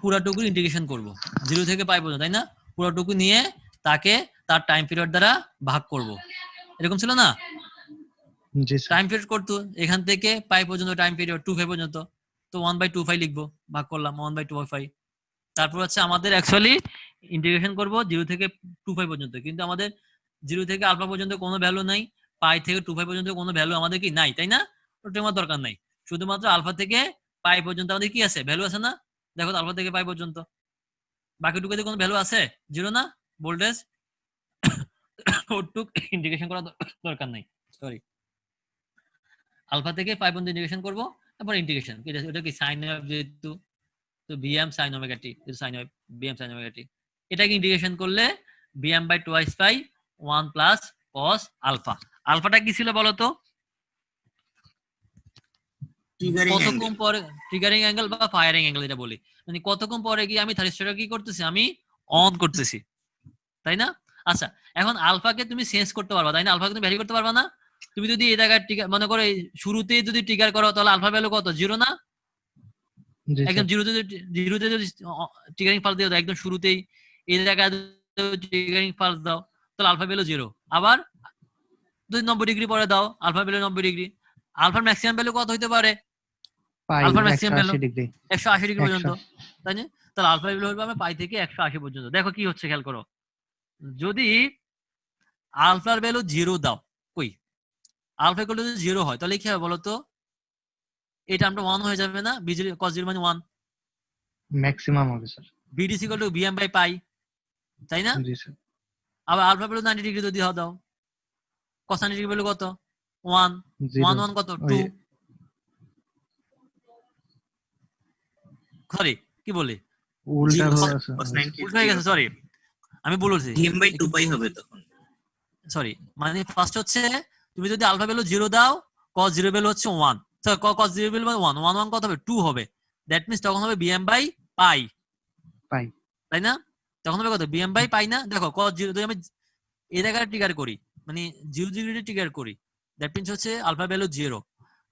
পুরাটুকু ইন্টিগ্রেশন করব 0 থেকে পাই পর্যন্ত, তাই না? পুরাটুকু নিয়ে তাকে তার টাইম পিরিয়ড দ্বারা ভাগ করব, এরকম ছিল না? জি স্যার। টাইম পিরিয়ড করতো এখান থেকে পাই পর্যন্ত, টাইম পিরিয়ড 2 পর্যন্ত, তো 1/2 লিখবো, ভাগ করলাম 1/2, তারপর হচ্ছে আমাদের অ্যাকচুয়ালি ইন্টিগ্রেশন করব 0 থেকে 2 পর্যন্ত, কিন্তু আমাদের 0 থেকে আলফা পর্যন্ত কোনো ভ্যালু নাই, পাই থেকে 2 পর্যন্ত কোনো ভ্যালু আমাদের কি নাই, তাই না? ওটা আমার দরকার নাই, শুধুমাত্র আলফা থেকে পাই পর্যন্ত আমাদের কি আছে, ভ্যালু আছে না? দেখো আলফা থেকে পাই পর্যন্ত, বাকিটুকুতে কোনো ভ্যালু আছে? জিরো না? ভোল্টেজ ওটুক ইন্টিগ্রেশন করা দরকার নাই, সরি। আলফা থেকে পাই পর্যন্ত ইন্টিগ্রেশন করব, তারপর ইন্টিগ্রেশন এটা কি সাইন ওয়েভ, যেহেতু তো Vm sine omega t, sine wave Vm sine omega t, এটাকে ইন্টিগ্রেশন করলে Vm by twice pi 1 plus cos alpha. আলফাটা কি ছিল বলো তো? কতক্ষণ পরে ট্রিগারিং অ্যাঙ্গেল বা ফায়ারিং অ্যাঙ্গেল এটা বলি, মানে কতক্ষণ পরে গিয়ে আমি থাইরিস্টর কি করতেছি, আমি অন করতেছি, তাই না? আচ্ছা, এখন আলফাকে তুমি চেঞ্জ করতে পারবা, তাই না? আলফাকে তুমি ভ্যারি করতে পারবা না? তুমি যদি এই জায়গায় মনে করো শুরুতেই যদি ট্রিগার করো, তাহলে আলফা ভ্যালু কত? জিরো না? জি একদম স্যার। জিরোতে যদি ট্রিগারিং পালস দিয়ে দাও একদম শুরুতেই, এই জায়গায় ট্রিগারিং পালস দাও, তাহলে আলফা ভ্যালু জিরো। আবার যদি 90 ডিগ্রি পরে দাও, আলফা ভ্যালু 90 ডিগ্রি। আলফার ম্যাক্সিমাম ভ্যালু কত হতে পারে? পাই আলফার ম্যাক্সিমাম ভ্যালু 180 ডিগ্রি। 180 ডিগ্রি পর্যন্ত, 100। তাই না? তাহলে আলফা ভ্যালু হবে পাই থেকে 180 পর্যন্ত। দেখো কি হচ্ছে, খেয়াল করো। যদি আলফার ভ্যালু জিরো দাও, কই আলফা ইকুয়াল টু যদি জিরো হয়, তাহলে কি হবে বলো তো? এই টার্মটা 1 হয়ে যাবে না? বি জিরো কস জিরো মানে 1, ম্যাক্সিমাম হবে sir. VDC equal to Vm by pi, তাই না? জি স্যার। আবার আলফা ভ্যালু 90 ডিগ্রি যদি দাও, কস 90 ডিগ্রি ভ্যালু কত? 1, 1 1 কত? 2, সরি কি বলি, উল্টা হয়ে উল্টো হয়ে গেছে, সরি আমি ভুল বলছি, বিএম বাই 2 পাই হবে তখন। সরি। মানে ফার্স্ট হচ্ছে তুমি যদি আলফা ভ্যালু জিরো দাও, কস জিরো ভ্যালু হচ্ছে 1, কস জিরো ভ্যালু 1 1 1 কত হবে? 2 হবে। দ্যাট মিন্স তখন হবে বিএম বাই পাই, পাই। তাই না? তখন হবে কত? বিএম বাই পাই না? দেখো কস জিরো যদি আমি এই জায়গায় ট্রিগার করি, মানে জিরো ডিগ্রি ট্রিগার করি, দ্যাট মিন্স হচ্ছে alpha value zero.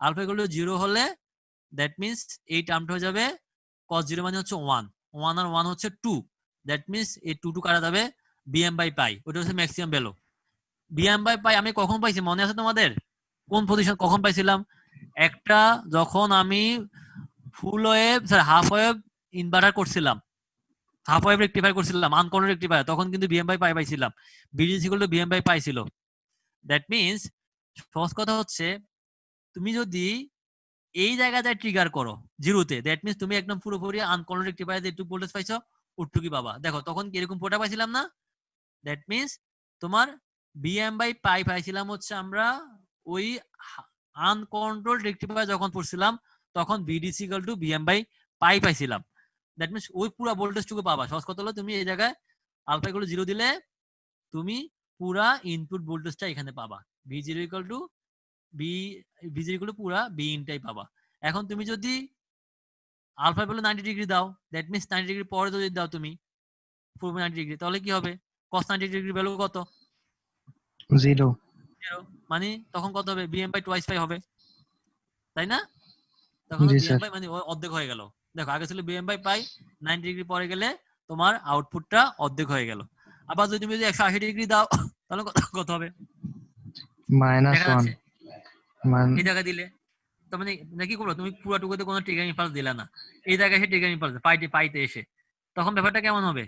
Alpha value zero হলে দ্যাট মিন্স এই টার্মটা হয়ে যাবে কস জিরো মানে হচ্ছে 1, 1 আর 1 হচ্ছে 2, দ্যাট মিন্স এই 2 কাটা যাবে বিএম বাই পাই, ওটা হচ্ছে maximum value. Vm by pi আমি কখন পাইছি মনে আছে তোমাদের? কোন পজিশন কখন পাইছিলাম? একটা যখন আমি full wave sorry half wave inverter করছিলাম, হাফ ওয়েভ রেকটিফায়ার করছিলাম, আনকন্ট্রোল রেকটিফায়ার, তখন কিন্তু বিএম বাই পাই পাইছিলাম, বিডিসি equal to Vm by pi ছিল। দ্যাট মিন্স সহজ কথা হচ্ছে তুমি যদি এই জায়গায় ট্রিগার করো জিরোতে, দ্যাট মিন্স তুমি একদম পুরোপুরি আনকন্ট্রোল রেকটিফায়ার যে একটু ভোল্টেজ পাইছো ওটুকুই পাবা। দেখো তখন কি এরকম পোটা পাইছিলাম না? দ্যাট মিন্স তোমার বিএম বাই পাই পাইছিলাম হচ্ছে আমরা ওই আনকন্ট্রোল রেকটিফায়ার যখন পড়ছিলাম, তখন বিডিসি equal to Vm by pi পাইছিলাম। দ্যাট মিন্স ওই পুরো ভোল্টেজটুকু পাবা। সহজ কথা হলো তুমি এই জায়গায় আলফা ইকুয়াল টু জিরো দিলে তুমি পুরা ইনপুট ভোল্টেজটা এখানে পাবা, V zero equal two V zero equal two পুরা বি ইনটাই পাবা। এখন তুমি যদি আলফা ভ্যালু 90 ডিগ্রি দাও, দ্যাট মিন্স 90 ডিগ্রি পরে যদি দাও তুমি পুরো 90 ডিগ্রি, তাহলে কি হবে? cos 90 ডিগ্রি ভ্যালু কত? 0। 0, মানে তখন কত হবে? বিএম বাই টুয়াইস পাই হবে, তাই না? তখন জি বিএম স্যার। বাই মানে অর্ধেক হয়ে গেল। দেখো আগে ছিল বিএম বাই পাই, 90 ডিগ্রি পরে গেলে তোমার আউটপুটটা অর্ধেক হয়ে গেল। আবার যদি তুমি যদি 180 ডিগ্রি দাও তাহলে কত হবে? দেখা -1 যাচ্ছে মান। এই জায়গায় দিলে তার মানে কি করলো, তুমি পুরাটুকুতে কোনো ট্রিগার ইম্পালস দিলা না, এই জায়গায় এসে ট্রিগার ইম্পালস পাইতে এসে, তখন ব্যাপারটা কেমন হবে?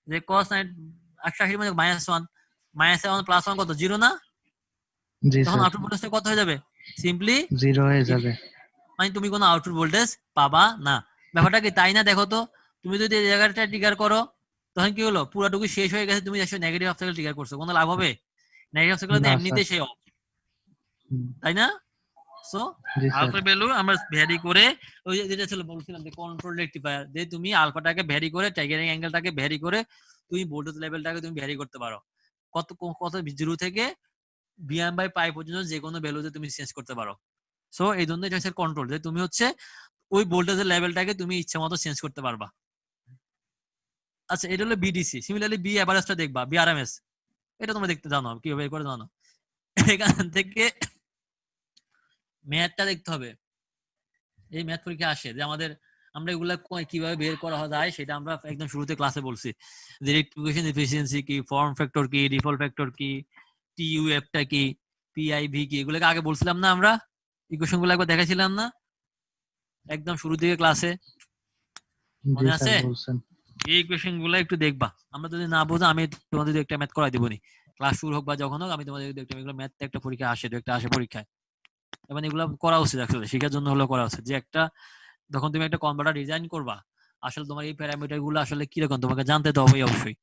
যে cos 180 মানে -1, -1 প্লাস 1 কত? 0 না? জি তখন স্যার। আউটপুট ভোল্টেজ কত হয়ে যাবে? সিম্পলি 0 হয়ে যাবে। মানে তুমি কোনো আউটপুট ভোল্টেজ পাবা না। ব্যাপারটা কি তাই না? দেখো তো তুমি যদি এই জায়গাটা ট্রিগার করো, তখন কি হলো? পুরাটুকু শেষ হয়ে গেছে, তুমি এসে নেগেটিভ অবস্টাকেল ট্রিগার করছো, কোনো লাভ হবে? নেগেটিভ অবস্টাকেল তো না এমনিতেই স্যার। সেই অফ, তাই না? সো জি স্যার। আলফা ভ্যালু আমরা ভ্যারি করে, ওই যেটা ছিল বলছিলাম যে কন্ট্রোল রেকটিফায়ার, যে তুমি আলফাটাকে ভ্যারি করে ট্রিগারিং অ্যাঙ্গেলটাকে ভ্যারি করে তুমি ভোল্টেজ লেভেলটাকে তুমি ভ্যারি করতে পারো, কত কত জিরো থেকে বিএম বাই পাই পর্যন্ত যে কোনো ভ্যালুতে তুমি চেঞ্জ করতে পারো। সো এই জন্য এটা হচ্ছে কন্ট্রোল, যে তুমি হচ্ছে ওই ভোল্টেজের লেভেলটাকে তুমি ইচ্ছা মতো চেঞ্জ করতে পারবা। আচ্ছা, এটা হলো বিডিসি। সিমিলারলি বি এভারেজটা দেখবা, বিআরএমএস, এটা তোমরা দেখতে জানো কিভাবে করে জানো। এখান থেকে ম্যাথটা দেখতে হবে, এই ম্যাথ পরীক্ষা আসে যে আমাদের আমরা এগুলা কিভাবে বের করা যায় সেটা আমরা একদম শুরুতে ক্লাসে বলছি, যে রেক্টিফিকেশন এফিসিয়েন্সি কি, ফর্ম ফ্যাক্টর কি, ডিফল্ট ফ্যাক্টর কি, টিইউএফটা কি, পিআইভি কি, এগুলোকে আগে বলছিলাম না আমরা? ইকুয়েশন গুলো একবার দেখাইছিলাম না একদম শুরু থেকে ক্লাসে? জি মনে আছে? স্যার বলছেন। এই ইকুয়েশন গুলো একটু দেখবা, আমরা যদি না বোঝা আমি তোমাদের একটা ম্যাথ করাই দেবনি, ক্লাস শুরু হোক বা যখন হোক আমি তোমাদের একটা এগুলো ম্যাথ একটা পরীক্ষা আসে, একটা আসে পরীক্ষায়, এবং এগুলো করা উচিত, আসলে শেখার জন্য হলো করা উচিত। যে একটা যখন তুমি একটা কনভার্টার ডিজাইন করবা, আসলে তোমার এই প্যারামিটার গুলো আসলে কিরকম তোমাকে জানতে তো হবে অবশ্যই।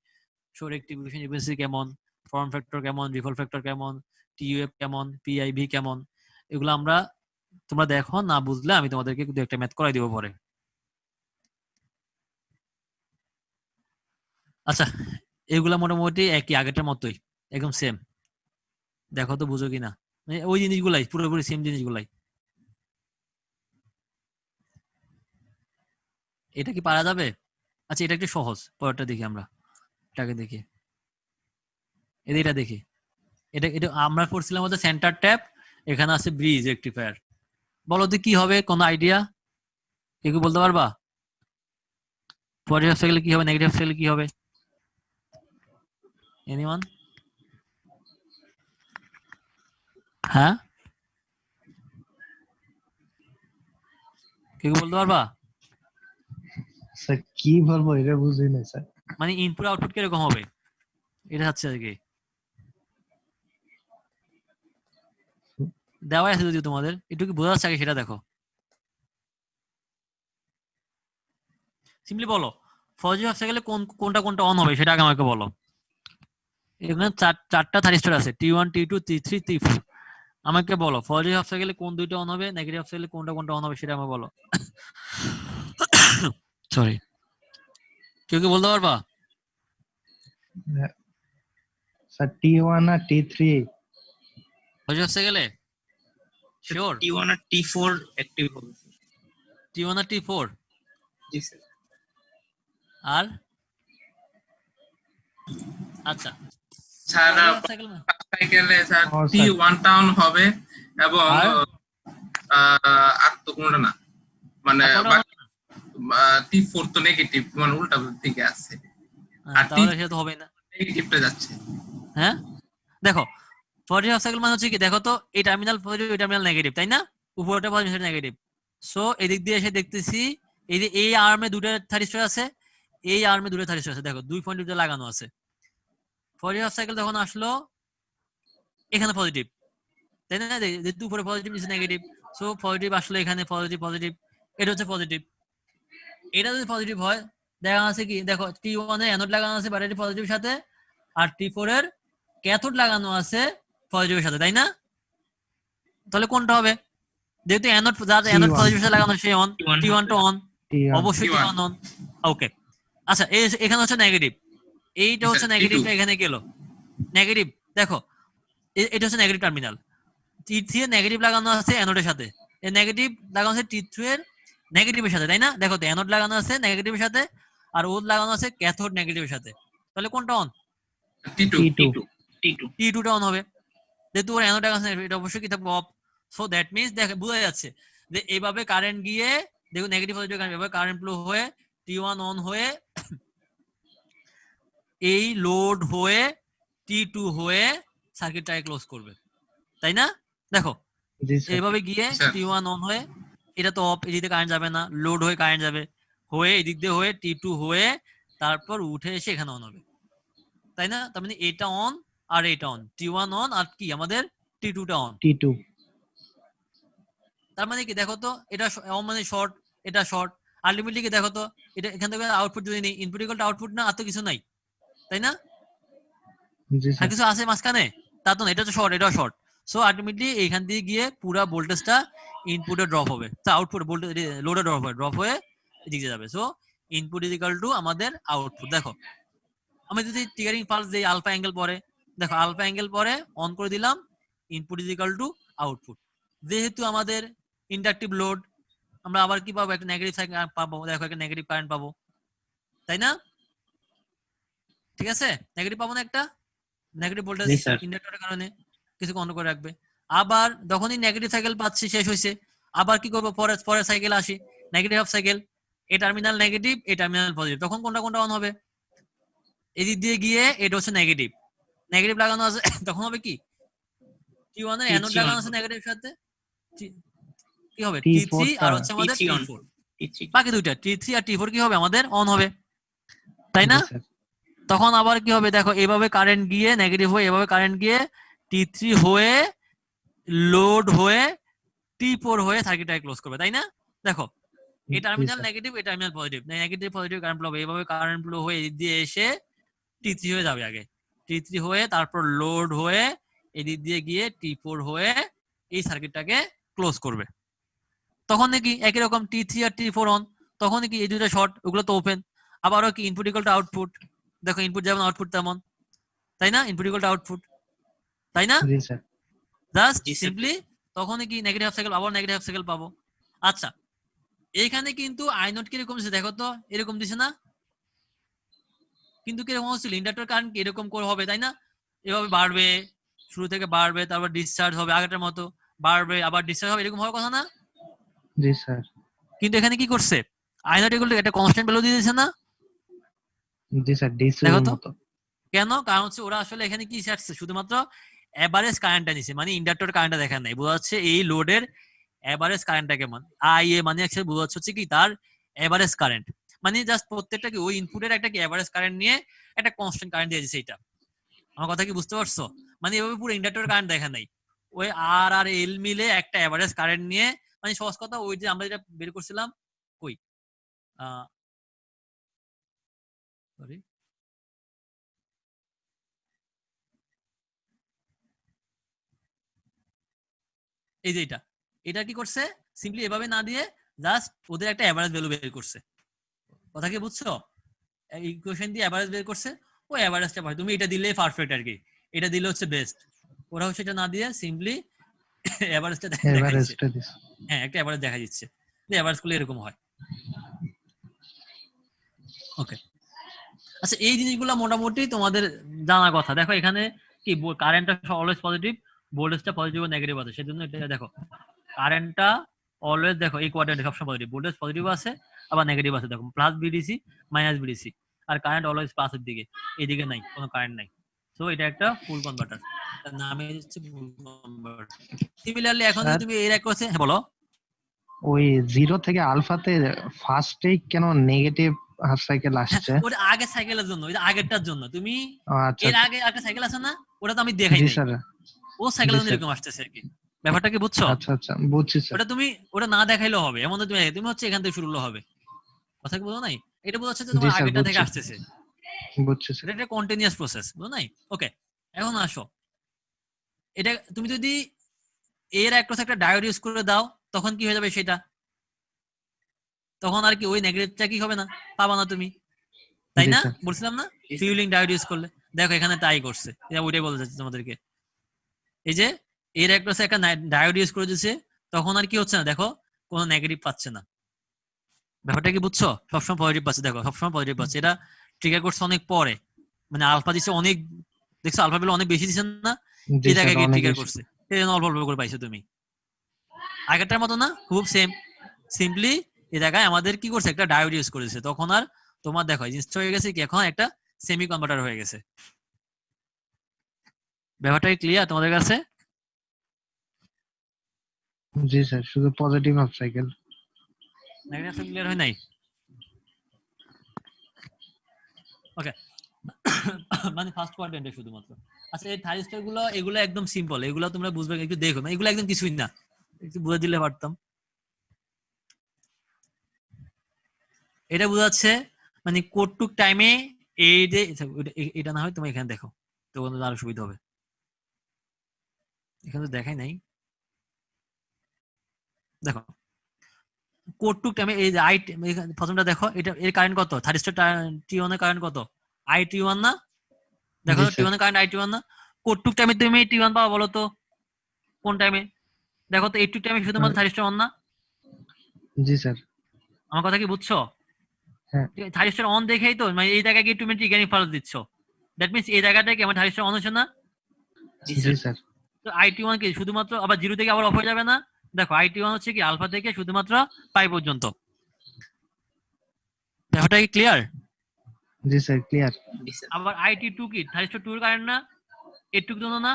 শো রেক্টিফিকেশন এফিসিয়েন্সি কেমন, ফর্ম ফ্যাক্টর কেমন, রিকল ফ্যাক্টর কেমন, টিইউএফ কেমন, পিআইভি কেমন, এগুলো আমরা তোমরা দেখো, না বুঝলে আমি তোমাদেরকে দু একটা ম্যাথ করাই দিব পরে। আচ্ছা, এগুলা মোটামুটি একই আগেরটার মতোই, একদম সেম। দেখো তো বুঝো কিনা, মানে ওই জিনিসগুলাই পুরোপুরি সেম জিনিসগুলাই। এটা কি পারা যাবে? আচ্ছা, এটা একটু সহজ, পরেরটা দেখি আমরা, এটাকে দেখি, এটা দেখি। এটা এটা আমরা পড়ছিলাম হচ্ছে সেন্টার ট্যাপ, এখানে আছে ব্রিজ রেক্টিফায়ার। বলো তো কি হবে, কোন আইডিয়া কেউ বলতে পারবা? পজিটিভ সাইকেলে কি হবে, নেগেটিভ সাইকেলে কি হবে? এনিওয়ান? হ্যাঁ, কেউ বলতে পারবা? স্যার কি বলবো এটা বুঝি না স্যার। মানে ইনপুট আউটপুট কিরকম হবে এটা হচ্ছে আর কি, দেওয়া আছে যদি তোমাদের একটু কি বোঝা যাচ্ছে আগে সেটা দেখো। সিম্পলি বলো পজিটিভ হাফ সাইকেলে কোনটা কোনটা অন হবে সেটা আগে আমাকে বলো। এখানে চারটা থাইরিস্টর আছে, T1 T2 T3 T4। আমাকে বলো পজিটিভ হাফ সাইকেলে কোন দুইটা অন হবে, নেগেটিভ হাফ সাইকেলে কোনটা কোনটা অন হবে সেটা আমাকে বলো। সরি, কেউ কি বলতে পারবা? স্যার T1 আর T3 পজিটিভ হাফ সাইকেলে শিওর? T1 আর T4 অ্যাক্টিভ হবে। T1 আর T4 জি স্যার। আর আচ্ছা, স্যার positive half cycle সাইকেলে স্যার ও, টি স্যার। ওয়ান টাউন হবে এবং আর? আর তো কোনটা না, মানে আর কোনটা টি ফোর তো নেগেটিভ, মানে উল্টা দিকে আছে, আর তাহলে সেটা তো হবে না। নেগেটিভটা যাচ্ছে। হ্যাঁ দেখো, পজিটিভ সাইকেল মানে হচ্ছে কি, দেখো তো এই টার্মিনাল পজিটিভ, এই টার্মিনাল নেগেটিভ, তাই না? উপরটা পজিটিভ সেটা নেগেটিভ। সো এদিক দিয়ে এসে দেখতেছি এই যে এই আর্মে দুটো থাইরিস্টর আছে, এই আর্মে দুটো থাইরিস্টর আছে, দেখো দুই পয়েন্ট দুটো লাগানো আছে। পজিটিভ সাইকেল যখন আসলো এখানে পজিটিভ, তাই না? যেহেতু উপরে পজিটিভ নিচে নেগেটিভ, সো পজিটিভ আসলে এখানে পজিটিভ পজিটিভ, এটা হচ্ছে পজিটিভ। এটা যদি পজিটিভ হয় দেখা আছে কি, দেখো T1 এর অ্যানোড লাগানো আছে ব্যাটারি পজিটিভের সাথে, আর T4 এর ক্যাথোড লাগানো আছে পজিটিভের সাথে, তাই না? তাহলে কোনটা হবে? যেহেতু অ্যানোড, যার অ্যানোড T1 পজিটিভের সাথে লাগানো সে অন, T1 T1 টা অন, T1 অবশ্যই T1 T1 অন। ওকে, আচ্ছা এখানে হচ্ছে নেগেটিভ, এইটা হচ্ছে T2 নেগেটিভটা এখানে গেল নেগেটিভ। দেখো এটা হচ্ছে নেগেটিভ টার্মিনাল, T3 এর নেগেটিভ লাগানো আছে অ্যানোডের সাথে, এই নেগেটিভ লাগানো আছে T3 এর নেগেটিভের সাথে, তাই না? দেখো তো অ্যানোড লাগানো আছে নেগেটিভের সাথে, আর ওদ লাগানো আছে ক্যাথোড নেগেটিভের সাথে, তাহলে কোনটা অন? T2 T2 T2 টা অন হবে, যেহেতু ওর অ্যানোড লাগানো আছে, এটা অবশ্যই কি থাকবে? অফ। সো দ্যাট মিন্স দেখো বোঝা যাচ্ছে যে এইভাবে কারেন্ট গিয়ে, দেখো নেগেটিভ পজিটিভ কারেন্ট এভাবে কারেন্ট ফ্লো হয়ে T1 অন হয়ে এই লোড হয়ে T2 হয়ে সার্কিটটাকে ক্লোজ করবে, তাই না? দেখো জি স্যার। এইভাবে গিয়ে স্যার। T1 অন হয়ে, এটা তো অফ, এদিকে কারেন্ট যাবে না, লোড হয়ে কারেন্ট যাবে, হয়ে এদিক দিয়ে হয়ে T2 হয়ে তারপর উঠে এসে এখানে অন হবে, তাই না? তার মানে এটা অন আর এটা অন, T1 অন আর কি আমাদের T2 টা অন। T2 তার মানে কি দেখো তো, এটা অন মানে শর্ট, এটা শর্ট, আলটিমেটলি কি দেখো তো, এটা এখান থেকে আউটপুট যদি নেই, ইনপুট ইকুয়াল টু আউটপুট না, আর তো কিছু নাই, তাই না? জি আর স্যার। কিছু আছে মাঝখানে? তা তো না, এটা তো শর্ট, এটাও শর্ট। সো আলটিমেটলি এইখান দিয়ে গিয়ে পুরো ভোল্টেজটা ইনপুটে ড্রপ হবে, আউটপুট ভোল্টেজ লোডে ড্রপ হয়ে এদিকে যাবে। So input is equal two আমাদের আউটপুট। দেখো আমি যদি ট্রিগারিং পালস দেই আলফা অ্যাঙ্গেল পরে, দেখো আলফা অ্যাঙ্গেল পরে অন করে দিলাম, input is equal to output. যেহেতু আমাদের ইন্ডাকটিভ লোড, আমরা আবার কি পাবো? একটা নেগেটিভ সাইকেল পাবো, দেখো একটা নেগেটিভ কারেন্ট পাবো, তাই না? ঠিক আছে, নেগেটিভ পাবো না একটা নেগেটিভ ভোল্টেজ জি স্যার। ইন্ডাক্টরের কারণে, কিছু অন করে রাখবে। আবার যখনই নেগেটিভ সাইকেল পাচ্ছি শেষ হয়েছে, আবার কি করবো? পরের সাইকেল আসি, নেগেটিভ হাফ সাইকেল, এই টার্মিনাল নেগেটিভ, এই টার্মিনাল পজিটিভ, তখন কোনটা কোনটা অন হবে? এদিক দিয়ে গিয়ে এটা হচ্ছে নেগেটিভ, নেগেটিভ লাগানো আছে, তখন হবে কি? T1 এর অ্যানোড T3 লাগানো on আছে হবে। নেগেটিভের সাথে, কি হবে? T4 T3 আর হচ্ছে আমাদের T3 on। T4, T3 বাকি দুইটা T3 আর T4 কি হবে? আমাদের অন হবে, তাই জি না? স্যার। তখন আবার কি হবে? দেখো এভাবে কারেন্ট গিয়ে নেগেটিভ হয়ে, এভাবে কারেন্ট গিয়ে T3 হয়ে লোড হয়ে T4 হয়ে সার্কিটটাকে ক্লোজ করবে, তাই না? দেখো এই জি টার্মিনাল স্যার। নেগেটিভ, এই terminal positive, negative positive current flow হবে, এইভাবে কারেন্ট ফ্লো হয়ে এদিক দিয়ে এসে T3 হয়ে যাবে আগে, T3 হয়ে তারপর লোড হয়ে এদিক দিয়ে গিয়ে T4 হয়ে এই সার্কিটটাকে ক্লোজ করবে। তখন নাকি একই রকম T3 আর T4 অন, তখন কি এই দুটো শর্ট, ওগুলো তো ওপেন। আবারও কি ইনপুট ইকুয়াল টু আউটপুট, দেখো ইনপুট যেমন আউটপুট তেমন, তাই না? ইনপুট ইকুয়াল টু আউটপুট, তাই না? জি স্যার। জাস্ট জি স্যার। সিম্পলি তখনই কি নেগেটিভ হাফ সাইকেল, আবার নেগেটিভ হাফ সাইকেল পাবো। আচ্ছা, এইখানে কিন্তু আই নট কিরকম দিচ্ছে দেখো তো, এরকম দিছে না? কিন্তু কিরকম হচ্ছিল, ইন্ডাক্টর কারেন্ট এরকম করে হবে, তাই না? এভাবে বাড়বে, শুরু থেকে বাড়বে, তারপর ডিসচার্জ হবে আগেরটার মতো, বাড়বে আবার ডিসচার্জ হবে, এরকম হওয়ার কথা না? জি স্যার। কিন্তু এখানে কি করছে, আই নট ইকুয়াল টু একটা কনস্ট্যান্ট ভ্যালু দিয়ে দিয়েছে না? জি স্যার, ডিসি দেখো এর তো মতো। কেন, কারণ হচ্ছে ওরা আসলে এখানে কি চাচ্ছে, শুধুমাত্র এভারেজ কারেন্টটা নিছে, মানে ইন্ডাক্টর কারেন্টটা দেখেন নাই, বোঝা যাচ্ছে এই লোডের এভারেজ কারেন্টটা কেমন। আই এ মানে অ্যাকচুয়ালি বোঝা যাচ্ছে কি তার এভারেজ কারেন্ট, মানে জাস্ট প্রত্যেকটা কি ওই ইনপুটের একটা কি এভারেজ কারেন্ট নিয়ে একটা কনস্ট্যান্ট কারেন্ট দিয়ে দিয়েছে। এটা আমার কথা কি বুঝতে পারছো? মানে এভাবে পুরো ইন্ডাক্টর কারেন্ট দেখা নাই, ওই আর আর এল মিলে একটা এভারেজ কারেন্ট নিয়ে, মানে সহজ কথা ওই যে আমরা যেটা বের করছিলাম, কই সরি এই যে এটা কি করছে, সিম্পলি এভাবে না দিয়ে জাস্ট ওদের একটা এভারেজ ভ্যালু বের করছে। কথা কি বুঝছো? ইকুয়েশন দিয়ে এভারেজ বের করছে, ও এভারেজটা পাই, তুমি এটা দিলে পারফেক্ট আর কি, এটা দিলে হচ্ছে বেস্ট। ওরা হচ্ছে এটা না দিয়ে সিম্পলি এভারেজটা দেখাইছে, এভারেজটা দিস। হ্যাঁ একটা এভারেজ দেখা দিচ্ছে, যে এভারেজ করলে এরকম হয়। ওকে, আচ্ছা এই জিনিসগুলো মোটামুটি তোমাদের জানার কথা। দেখো এখানে কি কারেন্টটা অলওয়েজ পজিটিভ, ভোল্টেজটা পজিটিভ ও নেগেটিভ আছে, সেজন্য এটা দেখো কারেন্টটা অলওয়েজ দেখো এই কোয়াড্রেন্টে সবসময় পজিটিভ, ভোল্টেজ পজিটিভ আছে আবার নেগেটিভ আছে, দেখো প্লাস বিডিসি মাইনাস বিডিসি, আর কারেন্ট অলওয়েজ প্লাসের দিকে, এইদিকে নাই, কোনো কারেন্ট নাই। সো এটা একটা ফুল কনভার্টার, তার নামে হচ্ছে ফুল কনভার্টার। সিমিলারলি এখন যদি স্যার, তুমি এর এক করছে, হ্যাঁ বলো। ওই জিরো থেকে আলফাতে ফার্স্টেই কেন নেগেটিভ হাফ সাইকেল আসছে? ওটা আগের সাইকেলের জন্য, এটা আগেরটার জন্য, তুমি ও আচ্ছা এর আচ্ছা। আগে একটা সাইকেল আছে না, ওটা তো আমি দেখাই জি নাই, স্যার। ও সাইকেলের জি জন্য স্যার। এরকম আসতেছে আর কি, ব্যাপারটা কি বুঝছো? আচ্ছা আচ্ছা, বুঝছি স্যার। ওটা তুমি ওটা না দেখাইলেও হবে, এমন না তুমি তুমি হচ্ছে এখান থেকে শুরু হলে হবে, কথা কি বোঝো নাই? এটা বোঝা যাচ্ছে যে জি তোমার স্যার, আগেরটা থেকে বুঝছি আসতেছে, বুঝছি স্যার। এটা একটা কন্টিনিউয়াস প্রসেস, বুঝো নাই? ওকে, এখন আসো, এটা তুমি যদি এর একটা ডায়োড ইউজ করে দাও, তখন কি হয়ে যাবে সেটা, তখন আর কি ওই নেগেটিভটা কি হবে না, পাবা না তুমি, তাই জি না? স্যার। বলছিলাম না ফিউলিং ডায়োড ইউজ করলে, দেখো এখানে তাই করছে, এটা ওইটাই বলতে চাচ্ছি তোমাদেরকে। এই যে এর একটা ডায়োড ইউজ করে দিচ্ছে, তখন আর কি হচ্ছে না, দেখো কোনো নেগেটিভ পাচ্ছে না, ব্যাপারটা কি বুঝছো? সবসময় পজিটিভ পাচ্ছে, দেখো সবসময় পজিটিভ পাচ্ছে, এটা ট্রিগার করছে অনেক পরে, মানে আলফা দিচ্ছে অনেক, দেখছো আলফা ভ্যালু অনেক বেশি দিচ্ছেন না, জি এই স্যার, জায়গায় গিয়ে অনেক ট্রিগার বেশি। করছে, এই জন্য অল্প অল্প করে পাইছো তুমি, আগেরটার মতো না, খুব সেম। সিম্পলি এই জায়গায় আমাদের কি করছে, একটা ডায়োড ইউজ করেছে, তখন আর তোমার দেখো জিনিসটা হয়ে গেছে কি, এখন একটা সেমি কনভার্টার হয়ে গেছে। ব্যাপারটা ক্লিয়ার তোমাদের কাছে? জি স্যার, শুধু positive half cycle. Negative clear হয় নাই? ওকে, মানে ফার্স্ট কোয়াড্রেন্টে শুধুমাত্র। আচ্ছা এই থাইরিস্টর গুলো, এগুলো একদম সিম্পল, এগুলো তোমরা বুঝবে, একটু দেখো না, এগুলো একদম কিছুই না, একটু বুঝে দিলে পারতাম। এটা বোঝাচ্ছে মানে কতটুক টাইমে এই যে এটা না হয় তুমি এখানে দেখো, তো আরো সুবিধা হবে, এখানে তো দেখাই নাই, দেখো কতটুক টাইমে এই যে আই, প্রথমটা দেখো, এটা এর কারেন্ট কত, থাইরিস্টর T1 এর কারেন্ট কত, I T1 না? দেখো জি তো স্যার। T1 এর কারেন্ট I T1 না? কতটুক টাইমে তুমি T1 পাবা বলো তো, কোন টাইমে? দেখো তো এইটুক টাইমে শুধুমাত্র থাইরিস্টর অন না? জি স্যার। আমার কথা কি বুঝছো? হ্যাঁ। থাইরিস্টর অন দেখেই তো মানে এই জায়গায় গিয়ে তুমি ট্রিগারিং ফালস দিচ্ছ, দ্যাট মিন্স এই জায়গাটায় কি আমার থাইরিস্টর অন হচ্ছে না? জি জি স্যার। স্যার। তো I T1 কি শুধুমাত্র আবার জিরো থেকে আবার অফ হয়ে যাবে না? দেখো I T1 হচ্ছে কি আলফা থেকে শুধুমাত্র পাই পর্যন্ত, ব্যাপারটা কি ক্লিয়ার? জি স্যার, ক্লিয়ার। জি স্যার। আবার I T2 কি থাইরিস্টর 2 এর কারেন্ট না? এটুক জন্য না,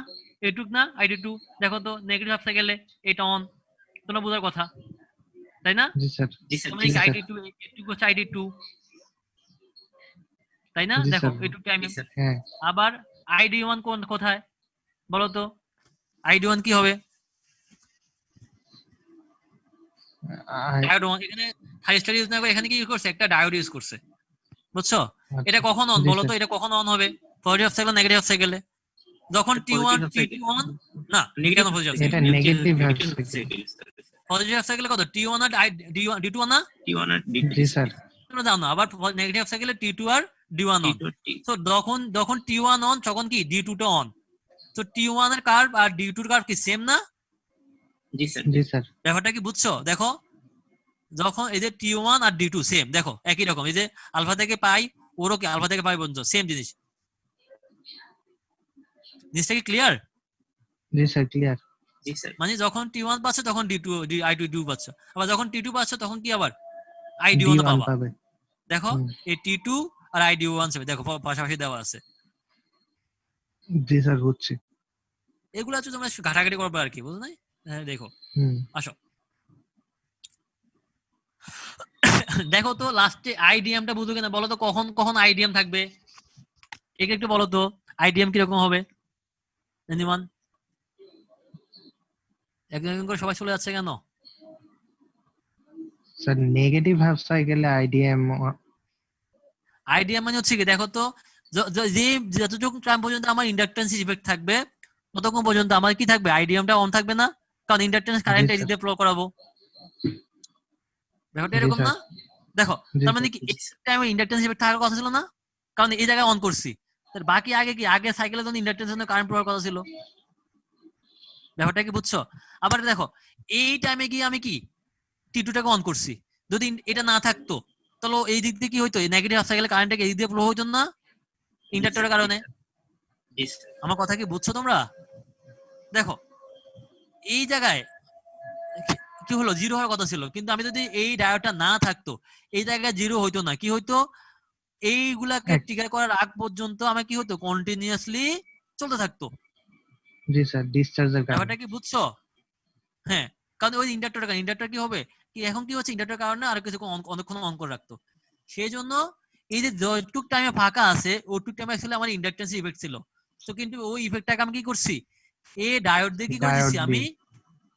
এটুক না I T2, দেখো তো নেগেটিভ হাফ সাইকেলে এটা অন, তোমরা বোঝার কথা, তাই না? জি স্যার। জি স্যার। মানে জি কি স্যার। I T2 এটুক হচ্ছে I T2, তাই না? জি দেখো স্যার। এটুক টাইমে। জি স্যার। হ্যাঁ। আবার I D1 কোন কোথায় বলো তো, I D1 কি হবে? ডায়োড এখানে থাইরিস্টর ইউজ না করে এখানে কি ইউজ করছে, একটা ডায়োড ইউজ করছে, বুঝছো? আচ্ছা, এটা কখন অন জি বলো তো, স্যার। এটা কখন অন হবে? Positive half cycle negative half সাইকেলে, যখন T1 T2 অন, না কেন পজিটিভ হাফ এটা cycle? Negative half negative cycle. Positive half সাইকেলে কত T1 আর D2 না, T1 আর জি স্যার। তোমরা জানো। আবার নেগেটিভ হাফ সাইকেলে T2 R D1 on. T2 তো যখন T1 অন তখন কি D2 টা অন। তো T1 এর কার্ভ আর D2 এর কার্ভ কি সেম না? জি স্যার। জি স্যার। ব্যাপারটা কি বুঝছো? দেখো যখন এই যে T1 আর D2 সেম, দেখো একই রকম, এই যে আলফা থেকে পাই, ওরও কি আলফা থেকে পাই পর্যন্ত সেম জিনিস। জিনিসটা কি ক্লিয়ার? জি স্যার, ক্লিয়ার। জি স্যার। মানে যখন T1 পাচ্ছ তখন I2 পাচ্ছ, আবার যখন T2 পাচ্ছ তখন কি আবার ID1 D1 পাবা। পাবে। দেখো হুম। এই T2 আর ID1 সেম, দেখো পাশাপাশি দেওয়া আছে। জি স্যার, বুঝছি। এগুলো হচ্ছে তোমরা ঘাটাঘাটি করবে আর কি, বুঝো নাই? হ্যাঁ দেখো, হুম। আসো দেখো তো লাস্টে আইডিএমটা বুঝো কিনা বলো তো, কখন কখন আইডিএম থাকবে একে একটু বলো তো, আইডিএম কিরকম হবে? এনিওয়ান? একজন একজন করে সবাই চলে যাচ্ছে কেন? স্যার নেগেটিভ হাফ সাইকেলে আইডিএম আইডিএম মানে হচ্ছে কি, দেখো তো যে যতটুকু টাইম পর্যন্ত আমার ইন্ডাকটেন্স ইফেক্ট থাকবে ততক্ষণ পর্যন্ত আমার কি থাকবে, আইডিএমটা অন থাকবে না, কারণ ইন্ডাকটেন্স কারেন্ট এদিক দিয়ে ফ্লো করাবো। ব্যাপারটা জি এরকম স্যার। না? দেখো জি তার মানে স্যার। কি এই টাইমে ইন্ডাকটেন্স ইফেক্ট থাকার কথা ছিল না, কারণ এই জায়গায় অন করছি। তার বাকি আগে কি, আগে সাইকেলের জন্য ইন্ডাকটেন্স জন্য কারেন্ট প্রয়োগ কথা ছিল। ব্যাপারটা কি বুঝছো? আবার দেখো এই টাইমে গিয়ে আমি কি T2টাকে অন করছি, যদি এটা না থাকতো তাহলে এই দিক দিয়ে কি হইতো, নেগেটিভ হাফ সাইকেলে কারেন্টটাকে এই দিক দিয়ে ফ্লো হইতো না ইন্ডাক্টরের কারণে। জি স্যার। আমার কথা কি বুঝছো তোমরা? দেখো এই জায়গায় কি হলো, জিরো হওয়ার কথা ছিল, কিন্তু আমি যদি এই ডায়োডটা না থাকতো এই জায়গায় জিরো হইতো না, কি হইতো, এইগুলাকে ট্রিগার করার আগ পর্যন্ত আমার কি হতো, কন্টিনিউয়াসলি চলতে থাকতো। জি স্যার, ডিসচার্জের কারণে। ব্যাপারটা কি বুঝছো? হ্যাঁ, কারণ ওই ইন্ডাক্টর কি হবে, কি এখন কি হচ্ছে, ইন্ডাক্টর কারণে আর কিছু অনেকক্ষণ অন করে রাখতো। সেই জন্য এই যে যতটুক টাইমে ফাঁকা আছে ওইটুক টাইমে অ্যাকচুয়ালি আমার ইন্ডাকটেন্স ইফেক্ট ছিল। তো কিন্তু ওই ইফেক্টটাকে আমি কি করছি, এই ডায়োড দিয়ে কি করে ডায়োড দিচ্ছি, আমি দিয়ে।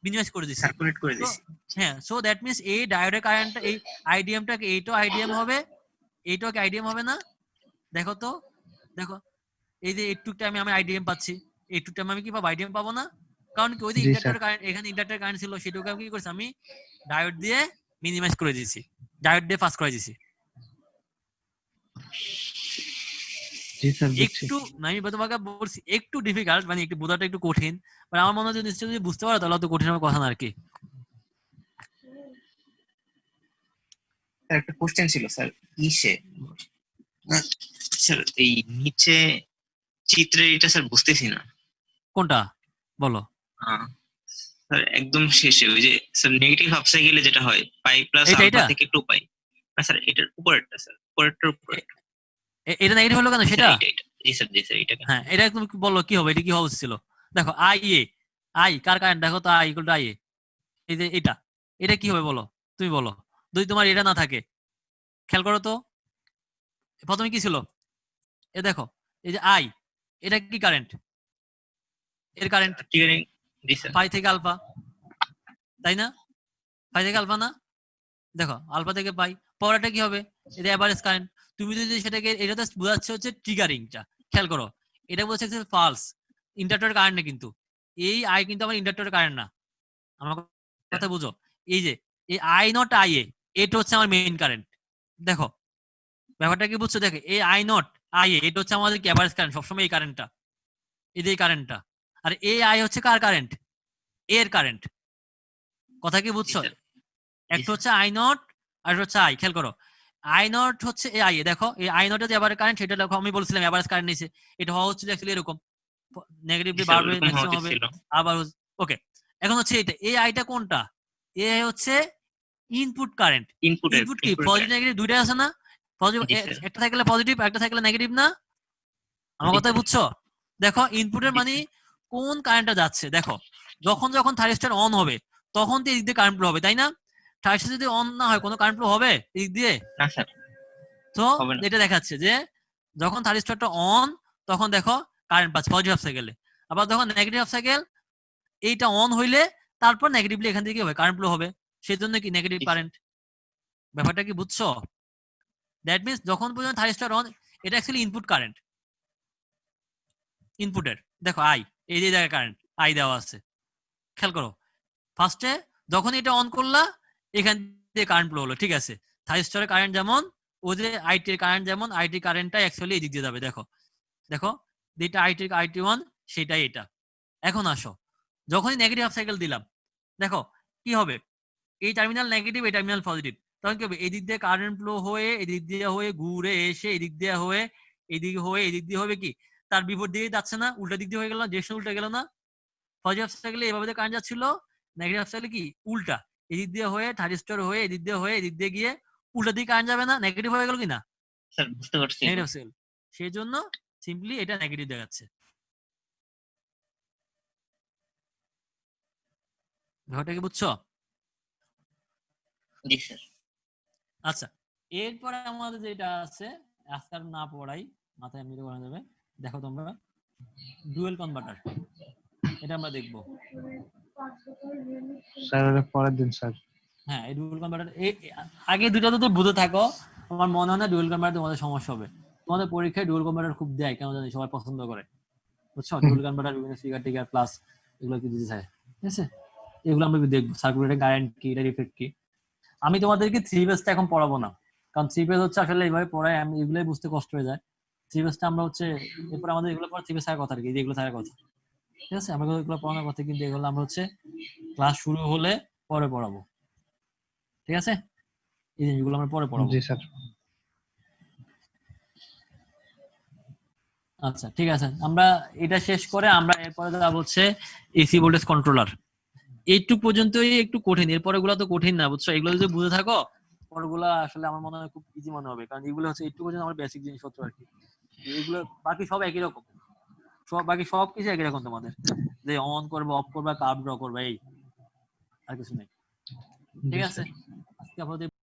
মিনিমাইজ করে দিচ্ছি। সার্কুলেট করে তো দিছি। হ্যাঁ, সো দ্যাট মিন্স এই ডায়োডের কারেন্টটা, এই আইডিএমটাকে, এইটাও আইডিএম হবে, এইটাও কি আইডিএম হবে না? দেখো তো, দেখো এই যে এইটুক টাইমে আমি আইডিএম পাচ্ছি, এইটুক টাইমে আমি কি পাবো, আইডিএম পাবো না? কারণ কি ওই যে জি ইন্ডাক্টর স্যার। কারেন্ট, এখানে ইন্ডাক্টর কারেন্ট ছিল, সেটাকে আমি কি করছি, আমি ডায়োড দিয়ে মিনিমাইজ করে দিয়েছি, ডায়োড দিয়ে পাস করে দিয়েছি। জি স্যার, বুঝছি। একটু আমি তোমাকে বলছি একটু ডিফিকাল্ট, মানে একটু বোঝাটা একটু কঠিন, বাট আমার মনে হয় যে নিশ্চয়ই যদি বুঝতে পারো তাহলে তো কঠিন হবে কথা না আর কি। স্যার একটা কোশ্চেন ছিল স্যার, ইসে স্যার এই নিচে চিত্রে এটা স্যার বুঝতেছি না। কোনটা বলো? স্যার একদম শেষে ওই যে স্যার নেগেটিভ হাফ সাইকেলে যেটা হয় পাই প্লাস এইটা, আলফা এইটা? থেকে 2 পাই। না স্যার এটার উপরেরটা স্যার, উপরেরটার উপরে। এটা নেগেটিভ হলো কেন সেটা? এটা জি স্যার, জি স্যার এটা কেন? হ্যাঁ, এটা তুমি বলো কি হবে, এটা কি হওয়া উচিত ছিল? দেখো I A, I car current, দেখো তো I equal to I A, এই যে এটা, এটা কি হবে বলো, তুমি বলো, যদি তোমার এটা না থাকে। খেয়াল করো তো প্রথমে কি ছিল, এ দেখো এই যে আই, এটা কি কারেন্ট, এর কারেন্ট ট্রিগারিং। জি স্যার। পাই থেকে আলফা, তাই না? পাই থেকে আলফা না? দেখো আলফা থেকে পাই, পরেরটা কি হবে, এটা এভারেজ কারেন্ট। তুমি যদি সেটাকে, এটাতে বোঝাচ্ছে হচ্ছে ট্রিগারিংটা, খেয়াল করো, এটা বোঝাচ্ছে ফালস, ইন্ডাক্টরের কারেন্ট না কিন্তু, এই আই কিন্তু আমার ইন্ডাক্টরের কারেন্ট না। আমার কথা বুঝো, এই যে এই আই নট আই এ, এটা হচ্ছে আমার মেইন কারেন্ট। দেখো ব্যাপারটা কি বুঝছো, দেখো এই আই নট আই এ, এটা হচ্ছে আমাদের এভারেজ কারেন্ট, সবসময় এই কারেন্টটা, এই যে এই কারেন্টটা, আর এই আই হচ্ছে কার কারেন্ট, এর কারেন্ট। কথা কি বুঝছো? জি স্যার। একটা হচ্ছে আই নট আর একটা হচ্ছে আই। খেয়াল করো, আই নট হচ্ছে এই আই, দেখো এই আই নট যে এভারেজ কারেন্ট, সেটা দেখো আমি বলছিলাম এভারেজ কারেন্ট নিছে, এটা হওয়া হচ্ছে অ্যাকচুয়ালি এরকম, নেগেটিভলি জি স্যার, বাড়বে ওরকম হওয়া ম্যাক্সিমাম উচিত হবে, ছিল। আবার ওকে। এখন হচ্ছে এটা, এই আইটা কোনটা, এ হচ্ছে ইনপুট কারেন্ট। ইনপুটের ইনপুট কি পজিটিভ নেগেটিভ দুইটাই আছে না? পজিটিভ জি স্যার। একটা থাকলে পজিটিভ, একটা থাকলে নেগেটিভ না? আমার জি কথা স্যার। বুঝছো? দেখো ইনপুটের জি মানে স্যার। কোন কারেন্টটা যাচ্ছে, দেখো যখন যখন থাইরিস্টর অন হবে তখন তো এদিক দিয়ে কারেন্ট ফ্লো হবে, তাই না? থাইরিস্টর যদি অন না হয় কোনো কারেন্ট ফ্লো হবে এদিক দিয়ে? না স্যার, তো হবে না। এটা দেখাচ্ছে যে যখন থাইরিস্টরটা অন তখন দেখো কারেন্ট পাচ্ছে পজিটিভ হাফ সাইকেলে, আবার যখন নেগেটিভ হাফ সাইকেল এইটা অন হইলে তারপর নেগেটিভলি এখান থেকে কি হবে, কারেন্ট ফ্লো হবে। সেজন্য কি নেগেটিভ জি, কারেন্ট। ব্যাপারটা কি বুঝছো? দ্যাট মিন্স যখন পর্যন্ত থাইরিস্টর অন, এটা অ্যাকচুয়ালি ইনপুট কারেন্ট, ইনপুটের দেখো আই, এই যে জায়গায় কারেন্ট আই দেওয়া আছে, খেয়াল করো। ফার্স্টে যখন এটা অন করলা এখান থেকে কারেন্ট ফ্লো হলো, ঠিক আছে। থাইরিস্টরের কারেন্ট যেমন, ও যে আইটির কারেন্ট যেমন, আইটি কারেন্টটা অ্যাকচুয়ালি এই দিক দিয়ে যাবে। দেখো দেখো যেটা আইটি 1 সেটাই এটা। এখন আসো, যখনই নেগেটিভ হাফ সাইকেল দিলাম, দেখো কি হবে, এই টার্মিনাল নেগেটিভ, এই টার্মিনাল পজিটিভ, তখন কি হবে, এই দিক দিয়ে কারেন্ট ফ্লো হয়ে এদিক দিয়ে হয়ে ঘুরে এসে এদিক দিয়ে হয়ে এদিকে হয়ে এদিক দিয়ে হবে কি তার বিপরীত দিকে যাচ্ছে না, উল্টা দিক দিয়ে হয়ে গেল না, ডিরেকশন উল্টা গেল না। পজিটিভ হাফ সাইকেলে এভাবে কারেন্ট যাচ্ছিল, নেগেটিভ হাফ সাইকেলে কি উল্টা, এদিক দিয়ে হয়ে থাইরিস্টর হয়ে এদিক দিয়ে হয়ে এদিক দিয়ে গিয়ে উল্টা দিকে কারেন্ট যাবে না, নেগেটিভ হয়ে গেল কি না, স্যার বুঝতে পারছি। Negative cycle. সেই জন্য সিম্পলি এটা নেগেটিভ দেখাচ্ছে। ব্যাপারটা কি বুঝছো? জি স্যার। আচ্ছা, এরপরে আমাদের যেটা আছে, আজকাল না পড়াই, মাথায় এমনিতে করা যাবে। দেখো তোমরা ডুয়েল কনভার্টার, এটা আমরা দেখবো। স্যার এটা পরের দিন স্যার। হ্যাঁ, এই ডুয়েল কনভার্টার আগে দুটো তো বুঝে থাকো, আমার মনে হয় না ডুয়েল কনভার্টার তোমাদের সমস্যা হবে। তোমাদের পরীক্ষায় ডুয়েল কনভার্টার খুব দেয়, কেন জানি সবাই পছন্দ করে, বুঝছো? ডুয়েল কনভার্টার, বিভিন্ন ফিগার টিগার প্লাস এগুলো কি দিতে চায়, ঠিক আছে। এগুলো আমরা দেখবো, সার্কুলেটের কারেন্ট কি, এটার ইফেক্ট কি। আমি তোমাদেরকে থ্রি বেসটা এখন পড়াবো না, কারণ থ্রি বেস হচ্ছে আসলে এইভাবে পড়ায় আমি এগুলোই বুঝতে কষ্ট হয়ে যায়। থ্রি বেসটা আমরা হচ্ছে এরপর আমাদের এগুলো পড়া থ্রি বেস থাকার কথা আর কি, যেগুলো থাকার কথা, ঠিক আছে। আমরা এগুলো পড়ানোর কথা, কিন্তু এগুলো আমরা হচ্ছে ক্লাস শুরু হলে পরে পড়াবো, ঠিক আছে। এই জিনিসগুলো আমরা পরে পড়াবো। জি স্যার। আচ্ছা ঠিক আছে, আমরা এটা শেষ করে আমরা এরপরে যাবো হচ্ছে এসি ভোল্টেজ কন্ট্রোলার। এইটুক পর্যন্তই একটু কঠিন, এরপরে গুলা তো কঠিন না, বুঝছো। এগুলো যদি বুঝে থাকো পরগুলা আসলে আমার মনে হয় খুব ইজি মনে হবে, কারণ এগুলো হচ্ছে একটু পর্যন্ত আমার বেসিক জিনিসপত্র আর কি। এগুলো বাকি সব একই রকম, বাকি সব কিছু একই রকম তোমাদের, যে অন করবে অফ করবে কার্ভ ড্র করবে, এই আর কিছু নেই, ঠিক জি আছে। স্যার। আজকে আপাতত